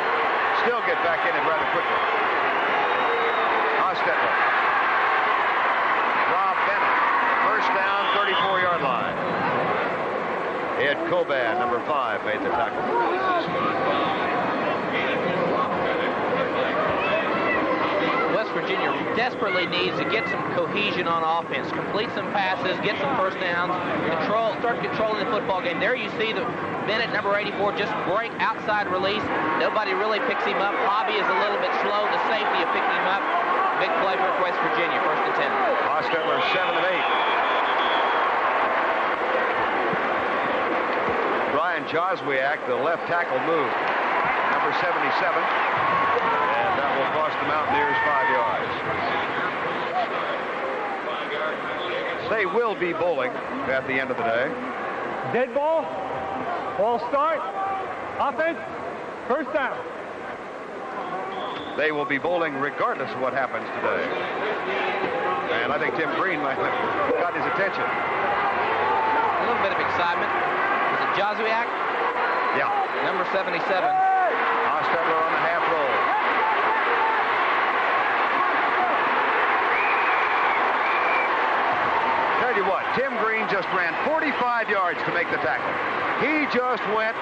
still get back in it rather quickly. Hostetler. Rob Bennett. First down, 34-yard line. Ed Coban, number 5, made the tackle. West Virginia desperately needs to get some cohesion on offense, complete some passes, get some first downs, start controlling the football game. There you see the Bennett, number 84, just break outside release. Nobody really picks him up. Hobby is a little bit slow. The safety of picking him up. Big play for West Virginia, 1st and 10. Hostetler 7 and 8. Brian Joswiak, the left tackle, moved. Number 77. And that will cost the Mountaineers 5 yards. They will be bowling at the end of the day. Dead ball. Ball start. Offense. First down. They will be bowling regardless of what happens today. And I think Tim Green might have got his attention. A little bit of excitement. Is it Joswiak? Yeah. Number 77. Hostetler on the half roll. Tell you what, Tim Green just ran 45 yards to make the tackle. He just went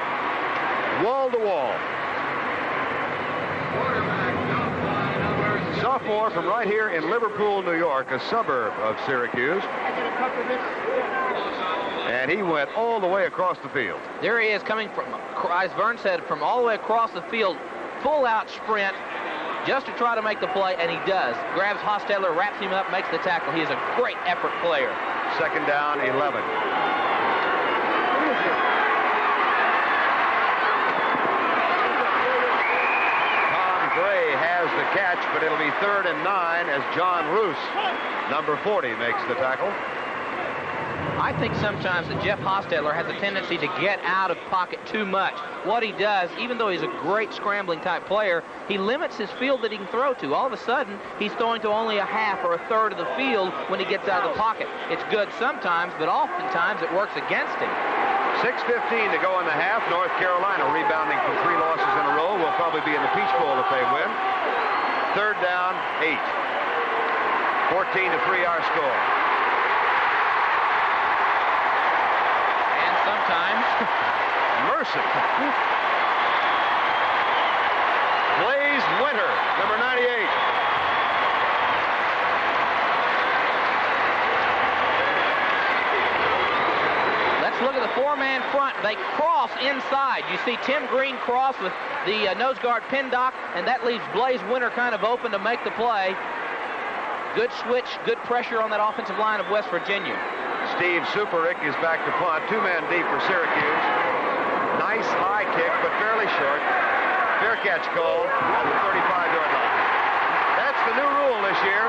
wall to wall. Sophomore from right here in Liverpool, New York, a suburb of Syracuse. And he went all the way across the field. There he is coming from, as Vern said, from all the way across the field, full out sprint, just to try to make the play, and he does. Grabs Hostetler, wraps him up, makes the tackle. He is a great effort player. 2nd down, 11. Has the catch, but it'll be 3rd and 9 as John Roos, number 40, makes the tackle. I think sometimes that Jeff Hostetler has a tendency to get out of pocket too much. What he does, even though he's a great scrambling type player, he limits his field that he can throw to. All of a sudden, he's throwing to only a half or a third of the field when he gets out of the pocket. It's good sometimes, but oftentimes it works against him. 6:15 to go in the half. North Carolina rebounding from 3 losses in a row. Will probably be in the Peach Bowl if they win. 3rd down, 8. 14-3 our score. And sometimes mercy. Blaze Winter, number 98. Look at the 4-man front. They cross inside. You see Tim Green cross with the nose guard Pindock, and that leaves Blaze Winter kind of open to make the play. Good switch, good pressure on that offensive line of West Virginia. Steve Superick is back to punt. 2 men deep for Syracuse. Nice high kick, but fairly short. Fair catch call at the 35-yard line. That's the new rule this year.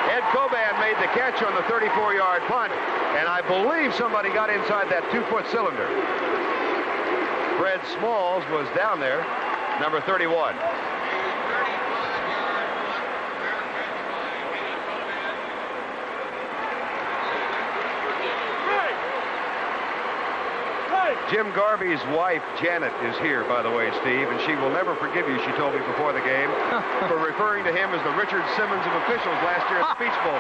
Ed Coban made the catch on the 34-yard punt, and I believe somebody got inside that 2-foot cylinder. Fred Smalls was down there, number 31. Jim Garvey's wife, Janet, is here, by the way, Steve, and she will never forgive you, she told me before the game, for referring to him as the Richard Simmons of officials last year at the Peach Bowl.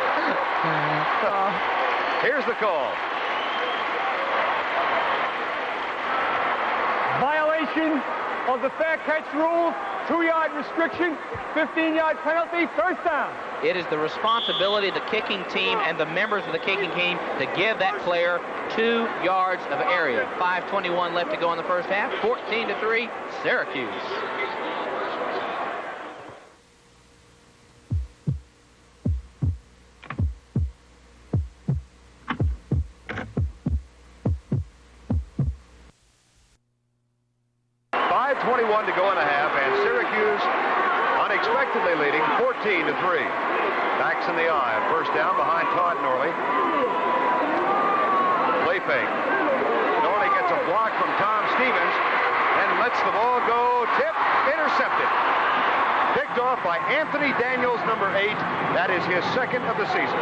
Here's the call. Violation of the fair catch rules, 2-yard restriction, 15-yard penalty, first down. It is the responsibility of the kicking team and the members of the kicking team to give that player 2 yards of area. 5:21 left to go in the first half. 14-3, Syracuse. 2:41 to go in a half, and Syracuse unexpectedly leading 14-3. Backs in the eye. First down behind Todd Norley. Play fake. Norley gets a block from Tom Stevens and lets the ball go. Tip, intercepted. Picked off by Anthony Daniels, number 8. That is his second of the season.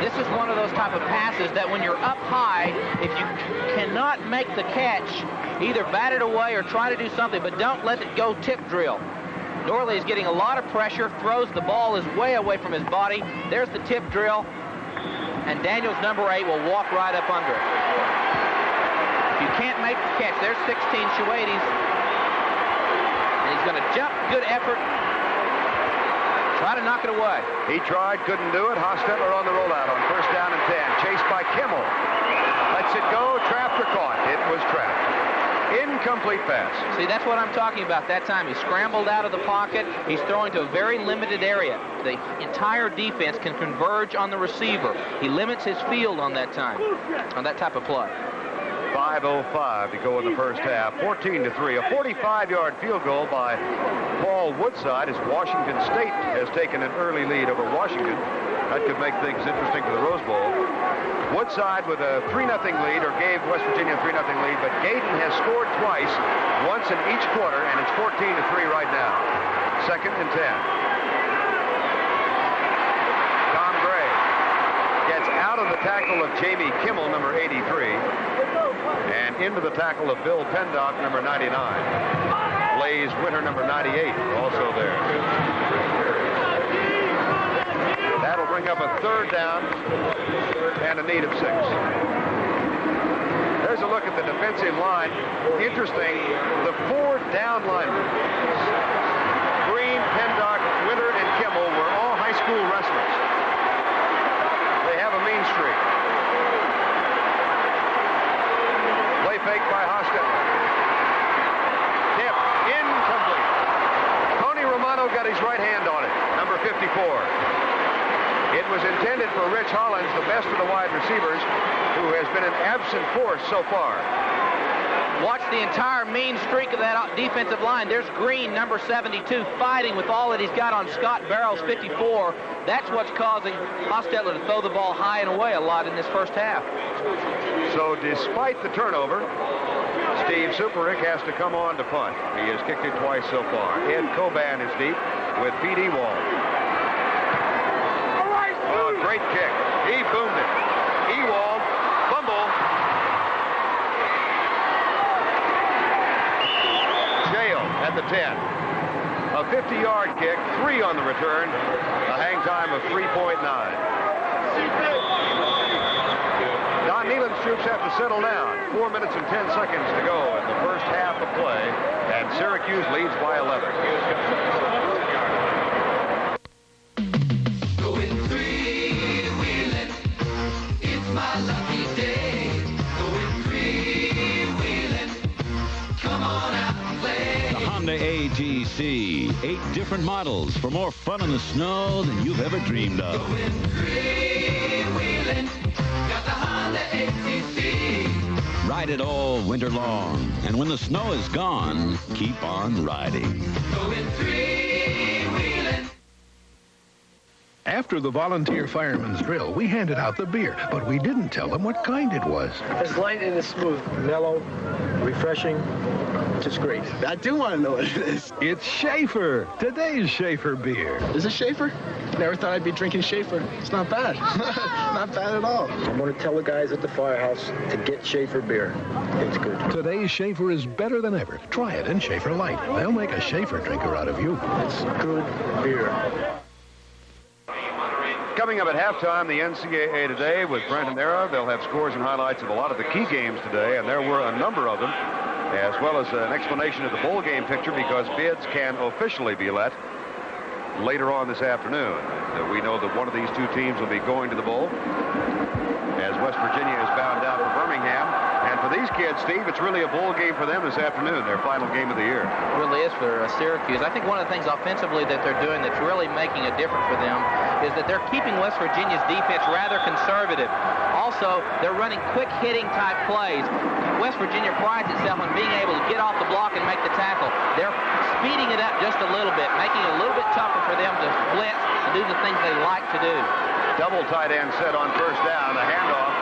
This is one of those type of passes that when you're up high, if you cannot make the catch, either bat it away or try to do something, but don't let it go tip drill. Norley is getting a lot of pressure, throws the ball is way away from his body. There's the tip drill, and Daniels, number 8, will walk right up under it. If you can't make the catch, there's 16 Shuades. And he's going to jump, good effort. Try to knock it away. He tried, couldn't do it. Hostetler on the rollout on first down and 10. Chased by Kimmel. Lets it go, trapped or caught. It was trapped. Incomplete pass. See, that's what I'm talking about that time. He scrambled out of the pocket. He's throwing to a very limited area. The entire defense can converge on the receiver. He limits his field on that time, on that type of play. 5:05 to go in the first half. 14-3. A 45-yard field goal by Paul Woodside as Washington State has taken an early lead over Washington. That could make things interesting for the Rose Bowl. Woodside with a 3-0 lead, or gave West Virginia a 3-0 lead, but Gayden has scored twice, once in each quarter, and it's 14-3 right now. Second and 10. Tom Gray gets out of the tackle of Jamie Kimmel, number 83, and into the tackle of Bill Pendock, number 99. Blaze Winter, number 98, also there. That'll bring up a third down and a need of 6. There's a look at the defensive line. Interesting, the 4 down linemen, Green, Pendock, Winter, and Kimmel, were all high school wrestlers. They have a mean streak. Play fake by Hostetler. Tip, incomplete. Tony Romano got his right hand on it, number 54. It was intended for Rich Hollins, the best of the wide receivers, who has been an absent force so far. Watch the entire mean streak of that defensive line. There's Green, number 72, fighting with all that he's got on Scott Barrows, 54. That's what's causing Hostetler to throw the ball high and away a lot in this first half. So despite the turnover, Steve Superick has to come on to punt. He has kicked it twice so far. Ed Coban is deep with Pete Ewald. Oh, great kick. He boomed it. Ewald, fumble. Jail at the 10. A 50-yard kick, 3 on the return. A hang time of 3.9. Don Nealon's troops have to settle down. 4 minutes and 10 seconds to go in the first half of play, and Syracuse leads by 11. AGC. 8 different models for more fun in the snow than you've ever dreamed of. Ride it all winter long. And when the snow is gone, keep on riding. After the volunteer fireman's drill, we handed out the beer, but we didn't tell them what kind it was. It's light and it's smooth. Mellow, refreshing, just great. I do want to know what it is. It's Schaefer, today's Schaefer beer. Is it Schaefer? Never thought I'd be drinking Schaefer. It's not bad. Not bad at all. I'm going to tell the guys at the firehouse to get Schaefer beer. It's good. Today's Schaefer is better than ever. Try it in Schaefer Light. They'll make a Schaefer drinker out of you. It's good beer. Coming up at halftime, the NCAA Today with Brendan Era. They'll have scores and highlights of a lot of the key games today, and there were a number of them, as well as an explanation of the bowl game picture, because bids can officially be let later on this afternoon. We know that one of these two teams will be going to the bowl, as West Virginia is bound out for Birmingham, and for these kids, Steve, it's really a bowl game for them this afternoon, their final game of the year. It really is for Syracuse. I think one of the things offensively that they're doing that's really making a difference for them is that they're keeping West Virginia's defense rather conservative. Also, they're running quick-hitting type plays. West Virginia prides itself on being able to get off the block and make the tackle. They're speeding it up just a little bit, making it a little bit tougher for them to blitz and do the things they like to do. Double tight end set on first down, a handoff.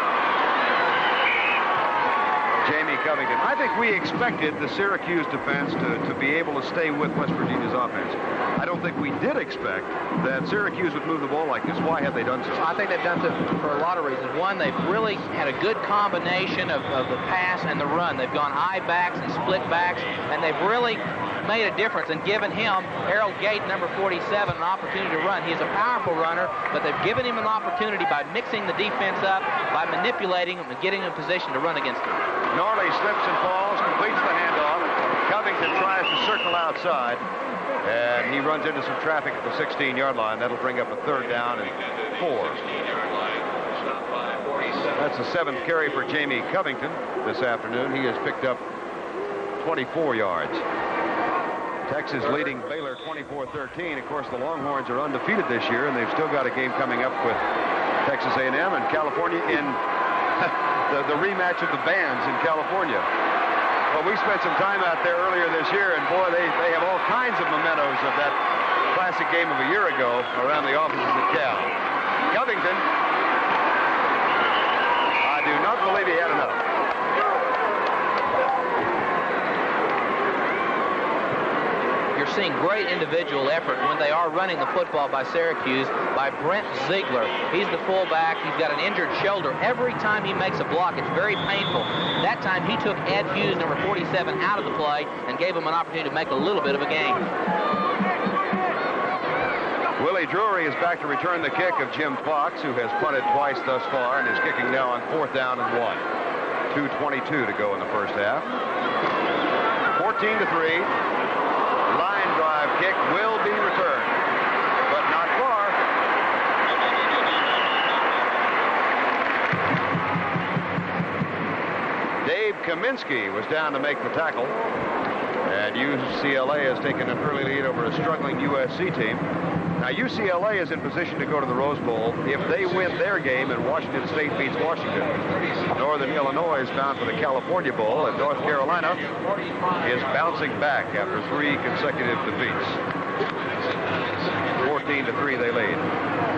Jamie Covington. I think we expected the Syracuse defense to be able to stay with West Virginia's offense. I don't think we did expect that Syracuse would move the ball like this. Why have they done so? I think they've done so for a lot of reasons. One, they've really had a good combination of the pass and the run. They've gone high backs and split backs, and they've really made a difference and given him, Harold Gate, number 47, an opportunity to run. He's a powerful runner, but they've given him an opportunity by mixing the defense up, by manipulating him and getting him in position to run against him. Norley slips and falls, completes the handoff. Covington tries to circle outside, and he runs into some traffic at the 16-yard line. That'll bring up a third down and 4. That's the 7th carry for Jamie Covington this afternoon. He has picked up 24 yards. Texas leading Baylor 24-13. Of course, the Longhorns are undefeated this year, and they've still got a game coming up with Texas A&M and California in the rematch of the bands in California. Well, we spent some time out there earlier this year, and boy, they have all kinds of mementos of that classic game of a year ago around the offices at Cal. Covington, I do not believe he had enough. You're seeing great individual effort when they are running the football by Syracuse, by Brent Ziegler. He's the fullback. He's got an injured shoulder. Every time he makes a block, it's very painful. That time he took Ed Hughes, number 47, out of the play and gave him an opportunity to make a little bit of a gain. Willie Drury is back to return the kick of Jim Fox, who has punted twice thus far and is kicking now on 4th down and 1. 2:22 to go in the first half. 14-3. Line drive kick will be returned, but not far. Dave Kaminsky was down to make the tackle, and UCLA has taken an early lead over a struggling USC team. Now, UCLA is in position to go to the Rose Bowl if they win their game and Washington State beats Washington. Northern Illinois is bound for the California Bowl, and North Carolina is bouncing back after 3 consecutive defeats. 14-3 they lead.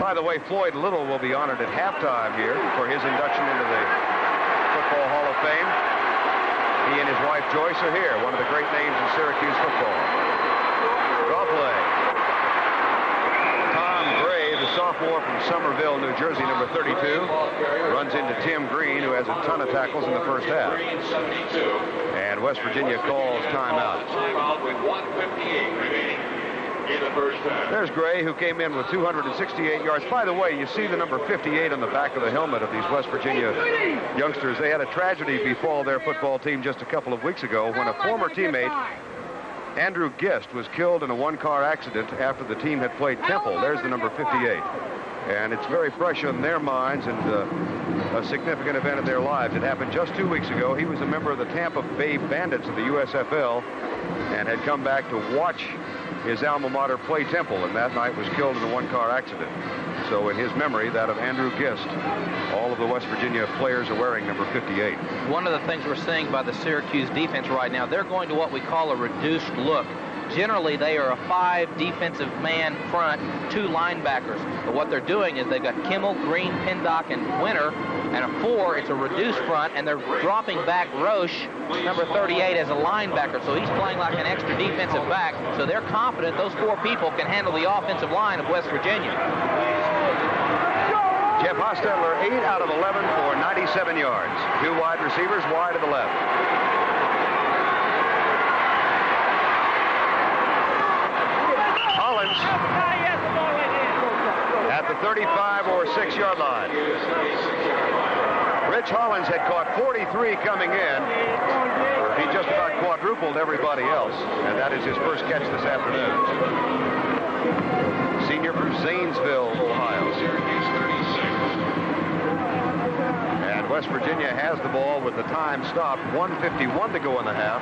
By the way, Floyd Little will be honored at halftime here for his induction into the Football Hall of Fame. He and his wife Joyce are here, one of the great names in Syracuse football. Draw play. Sophomore from Somerville, New Jersey, number 32, runs into Tim Green, who has a ton of tackles in the first half. And West Virginia calls timeout. There's Gray, who came in with 268 yards. By the way, you see the number 58 on the back of the helmet of these West Virginia youngsters. They had a tragedy befall their football team just a couple of weeks ago when a former teammate, Andrew Gist, was killed in a one-car accident after the team had played Temple. There's the number 58. And it's very fresh on their minds and a significant event in their lives. It happened just 2 weeks ago. He was a member of the Tampa Bay Bandits of the USFL and had come back to watch his alma mater play Temple, and that night was killed in a one-car accident. So in his memory, that of Andrew Gist, all of the West Virginia players are wearing number 58. One of the things we're seeing by the Syracuse defense right now, they're going to what we call a reduced look. Generally, they are a 5 defensive man front, 2 linebackers. But what they're doing is they've got Kimmel, Green, Pindock, and Winter, and a 4, it's a reduced front, and they're dropping back Roche, number 38, as a linebacker. So he's playing like an extra defensive back. So they're confident those 4 people can handle the offensive line of West Virginia. Jeff Hostetler, 8 out of 11 for 97 yards. 2 wide receivers wide to the left. Hollins at the 35 or 6-yard line. Rich Hollins had caught 43 coming in. He just about quadrupled everybody else, and that is his first catch this afternoon. Senior from Zanesville, Ohio. And West Virginia has the ball with the time stopped. 1:51 to go in the half.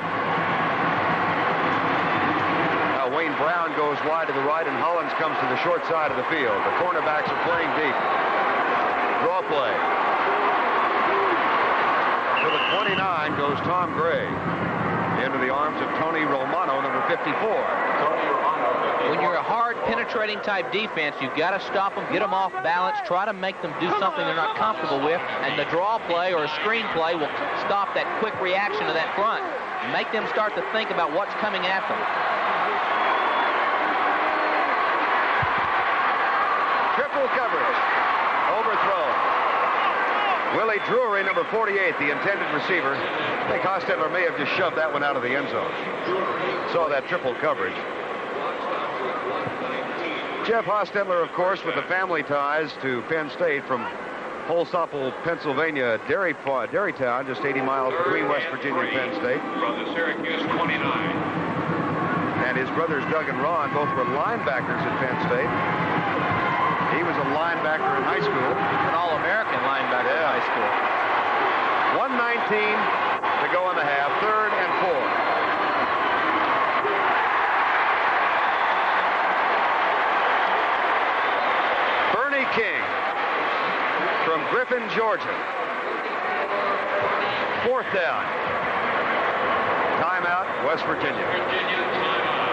Now Wayne Brown goes wide to the right, and Hollins comes to the short side of the field. The cornerbacks are playing deep. Draw play. To the 29 goes Tom Gray. Into the arms of Tony Romano, number 54. When you're a hard, penetrating type defense, you've got to stop them, get them off balance, try to make them do something they're not comfortable with, and the draw play or a screen play will stop that quick reaction to that front. Make them start to think about what's coming at them. Triple coverage. Overthrown. Willie Drury, number 48, the intended receiver. I think Hostetler may have just shoved that one out of the end zone. Saw that triple coverage. Jeff Hostetler, of course, with the family ties to Penn State from Holsopple, Pennsylvania, Dairytown, just 80 miles between West Virginia and Penn State. From the Syracuse 29. And his brothers Doug and Ron both were linebackers at Penn State. He was a linebacker in high school. An All-American linebacker in high school. 1:19 to go in the half. 3rd and 4. Bernie King from Griffin, Georgia. 4th down. Timeout, West Virginia.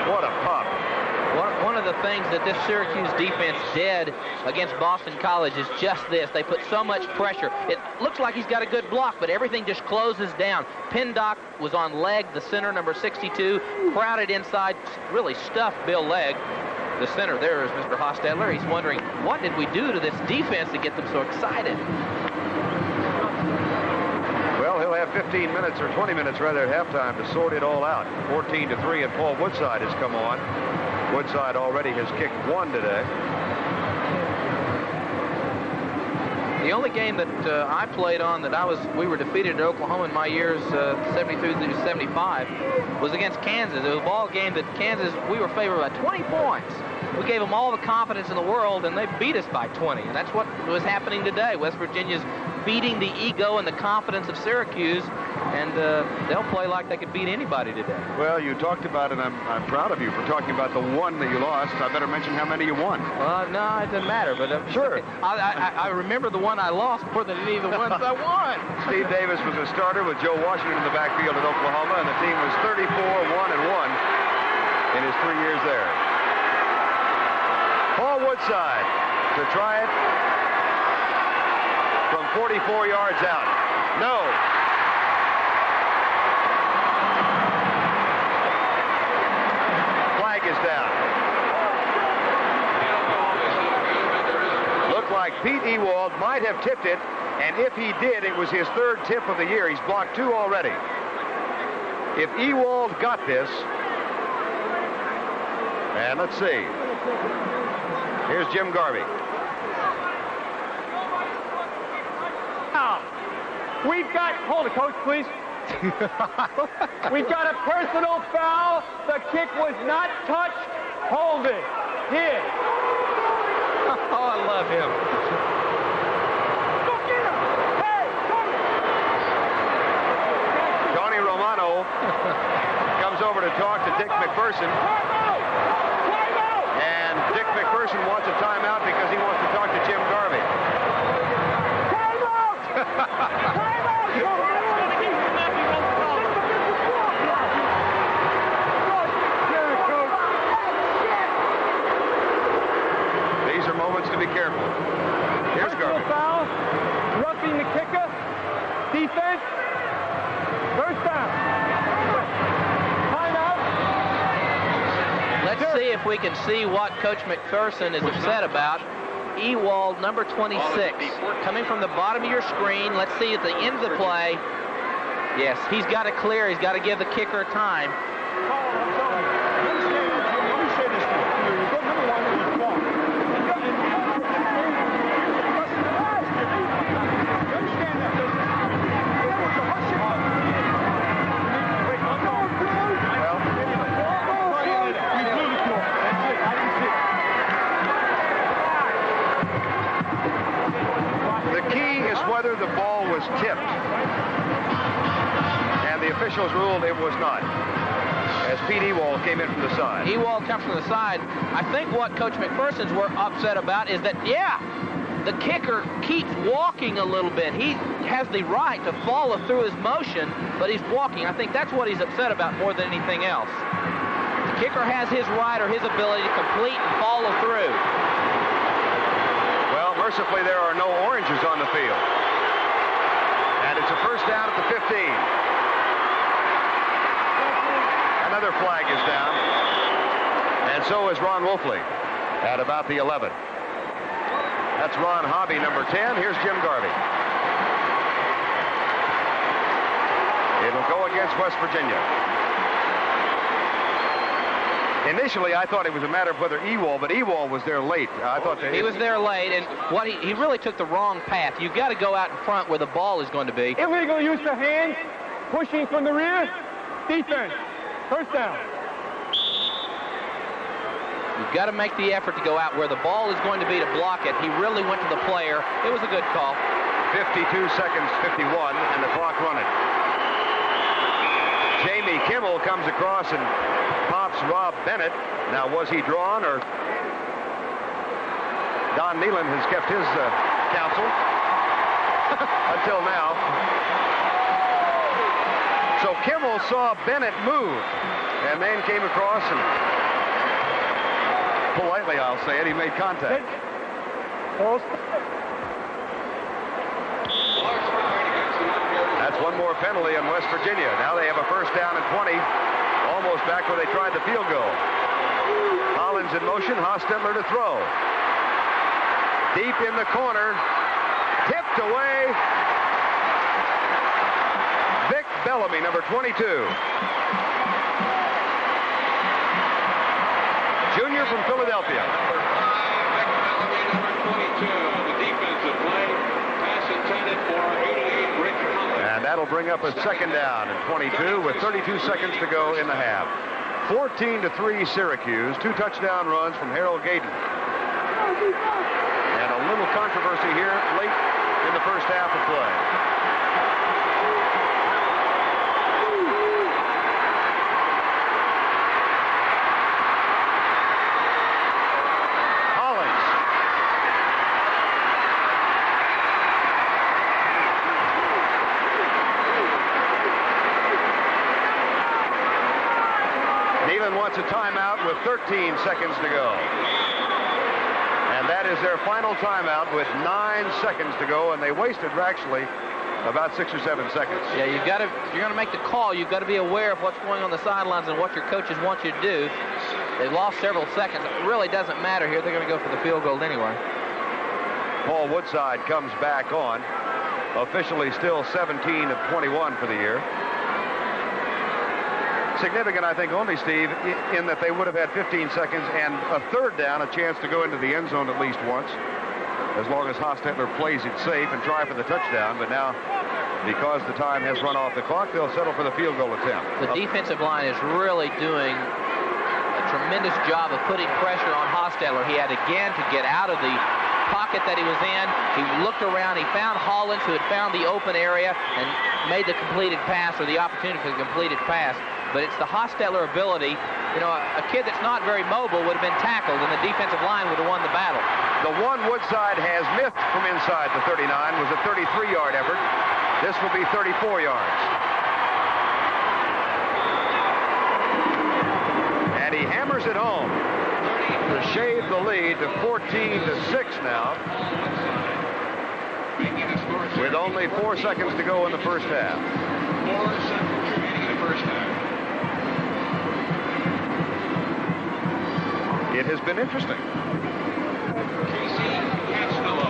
What a pop. One of the things that this Syracuse defense did against Boston College is just this. They put so much pressure. It looks like he's got a good block, but everything just closes down. Pindock was on Legg, the center, number 62, crowded inside, really stuffed Bill Legg. The center there is Mr. Hostetler. He's wondering, what did we do to this defense to get them so excited? Well, he'll have 15 minutes or 20 minutes rather at halftime to sort it all out. 14-3, and Paul Woodside has come on. Woodside already has kicked 1 today. The only game that I played on that we were defeated at Oklahoma in my years 73 through 75 was against Kansas. It was a ball game that Kansas, we were favored by 20 points. We gave them all the confidence in the world, and they beat us by 20. And that's what was happening today. West Virginia's feeding the ego and the confidence of Syracuse, and they'll play like they could beat anybody today. Well, you talked about it. I'm proud of you for talking about the one that you lost. I better mention how many you won. No, it doesn't matter. But sure. I remember the one I lost more than any of the ones I won. Steve Davis was a starter with Joe Washington in the backfield at Oklahoma, and the team was 34-1-1 in his 3 years there. Paul Woodside to try it from 44 yards out. No. Flag is down. Looked like Pete Ewald might have tipped it, and if he did, it was his 3rd tip of the year. He's blocked 2 already. If Ewald got this, and let's see. Here's Jim Garvey. Hold it, Coach, please. We've got a personal foul. The kick was not touched. Hold it. Here. Oh, I love him. Go get him. Hey, Tony Romano comes over to talk to Dick McPherson. And Dick McPherson wants a timeout because he wants to talk to Jim Garvey. These are moments to be careful. Here's Garvey. Foul, roughing the kicker, defense, 1st down. Timeout. Let's see if we can see what Coach McPherson is upset about. Ewald, number 26, coming from the bottom of your screen. Let's see at the end of the play. Yes, he's got to clear. He's got to give the kicker time. The key is whether the ball was tipped. officials ruled it was not, as Pete Ewald came in from the side. Ewald comes from the side. I think what Coach McPherson's were upset about is that, the kicker keeps walking a little bit. He has the right to follow through his motion, but he's walking. I think that's what he's upset about more than anything else. The kicker has his right or his ability to complete and follow through. Well, mercifully, there are no oranges on the field. And it's a first down at the 15. Another flag is down. And so is Ron Wolfley at about the 11. That's Ron Hobby, number 10. Here's Jim Garvey. It'll go against West Virginia. Initially, I thought it was a matter of whether Ewald, but Ewald was there late. I thought that he was there late, and what he really took the wrong path. You've got to go out in front where the ball is going to be. Illegal use of hands, pushing from the rear, defense, first down. You've got to make the effort to go out where the ball is going to be to block it. He really went to the player. It was a good call. 52 seconds, 51, and the clock running. Jamie Kimmel comes across and pops Rob Bennett. Now, was he drawn, or Don Nealon has kept his counsel until now. So Kimmel saw Bennett move and then came across and politely, I'll say it, he made contact. That's one more penalty on West Virginia. Now they have a first down and 20, almost back where they tried the field goal. Hollins in motion, Hostetler to throw. Deep in the corner, tipped away. Vic Bellamy, number 22. Junior from Philadelphia. And that'll bring up a second down and 22 with 32 seconds to go in the half. 14-3 Syracuse. 2 touchdown runs from Harold Gaydon. And a little controversy here late in the first half of play. Wants a timeout with 13 seconds to go. And that is their final timeout with 9 seconds to go, and they wasted actually about 6 or 7 seconds. Yeah, if you're going to make the call, you've got to be aware of what's going on the sidelines and what your coaches want you to do. They lost several seconds. It really doesn't matter here. They're going to go for the field goal anyway. Paul Woodside comes back on. Officially still 17 of 21 for the year. Significant, I think, only, Steve, in that they would have had 15 seconds and a third down, a chance to go into the end zone at least once, as long as Hostetler plays it safe and try for the touchdown. But now, because the time has run off the clock, they'll settle for the field goal attempt. The defensive line is really doing a tremendous job of putting pressure on Hostetler. He had again to get out of the pocket that he was in. He looked around. He found Hollins, who had found the open area and made the completed pass, or the opportunity for the completed pass. But it's the Hostetler ability. You know, a kid that's not very mobile would have been tackled, and the defensive line would have won the battle. The one Woodside has missed from inside the 39 was a 33-yard effort. This will be 34 yards. And he hammers it home to shave the lead to 14-6 now, with only 4 seconds to go in the first half. 4 seconds remaining in the first half. It has been interesting.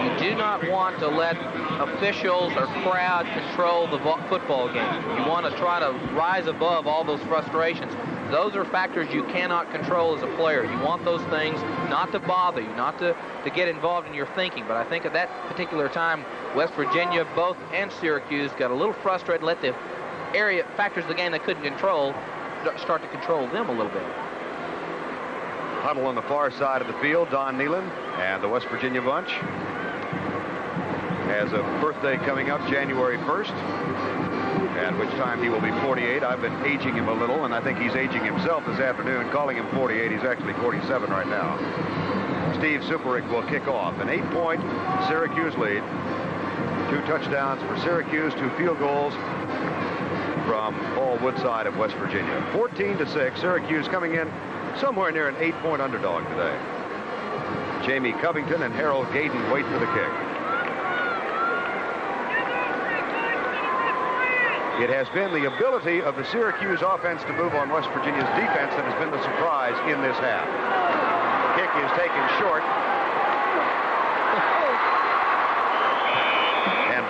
You do not want to let officials or crowd control the football game. You want to try to rise above all those frustrations. Those are factors you cannot control as a player. You want those things not to bother you, not to get involved in your thinking. But I think at that particular time, West Virginia, both and Syracuse, got a little frustrated, let the area factors of the game they couldn't control start to control them a little bit. Huddle on the far side of the field. Don Nealon and the West Virginia bunch has a birthday coming up January 1st. at which time he will be 48. I've been aging him a little, and I think he's aging himself this afternoon, calling him 48. He's actually 47 right now. Steve Superick will kick off. An 8-point Syracuse lead. 2 touchdowns for Syracuse, 2 field goals from Paul Woodside of West Virginia. 14-6. Syracuse coming in somewhere near an 8-point underdog today. Jamie Covington and Harold Gaydon wait for the kick. It has been the ability of the Syracuse offense to move on West Virginia's defense that has been the surprise in this half. The kick is taken short. And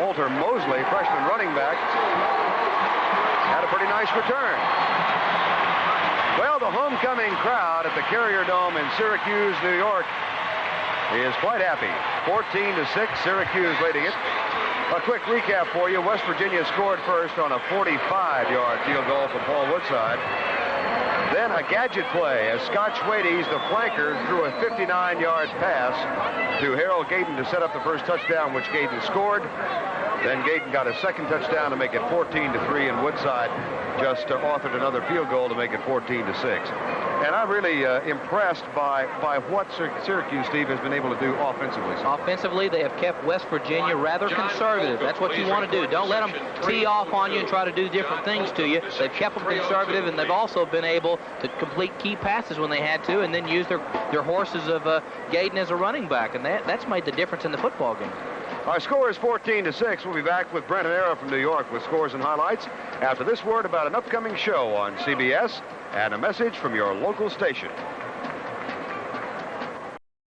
Walter Mosley, freshman running back, had a pretty nice return. Well, the homecoming crowd at the Carrier Dome in Syracuse, New York, is quite happy. 14-6, Syracuse leading it. A quick recap for you. West Virginia scored first on a 45-yard field goal from Paul Woodside. Then a gadget play as Scott Schwades, the flanker, threw a 59-yard pass to Harold Gaydon to set up the first touchdown, which Gaydon scored. Then Gaydon got a second touchdown to make it 14-3, and Woodside just authored another field goal to make it 14-6. And I'm really impressed by what Syracuse, Steve, has been able to do offensively. Offensively, they have kept West Virginia rather conservative. That's what you want to do. Don't let them tee off on you and try to do different things to you. They've kept them conservative, and they've also been able to complete key passes when they had to, and then use their horses of Gaydon as a running back, and that's made the difference in the football game. Our score is 14-6. We'll be back with Brent and Era from New York with scores and highlights after this word about an upcoming show on CBS and a message from your local station.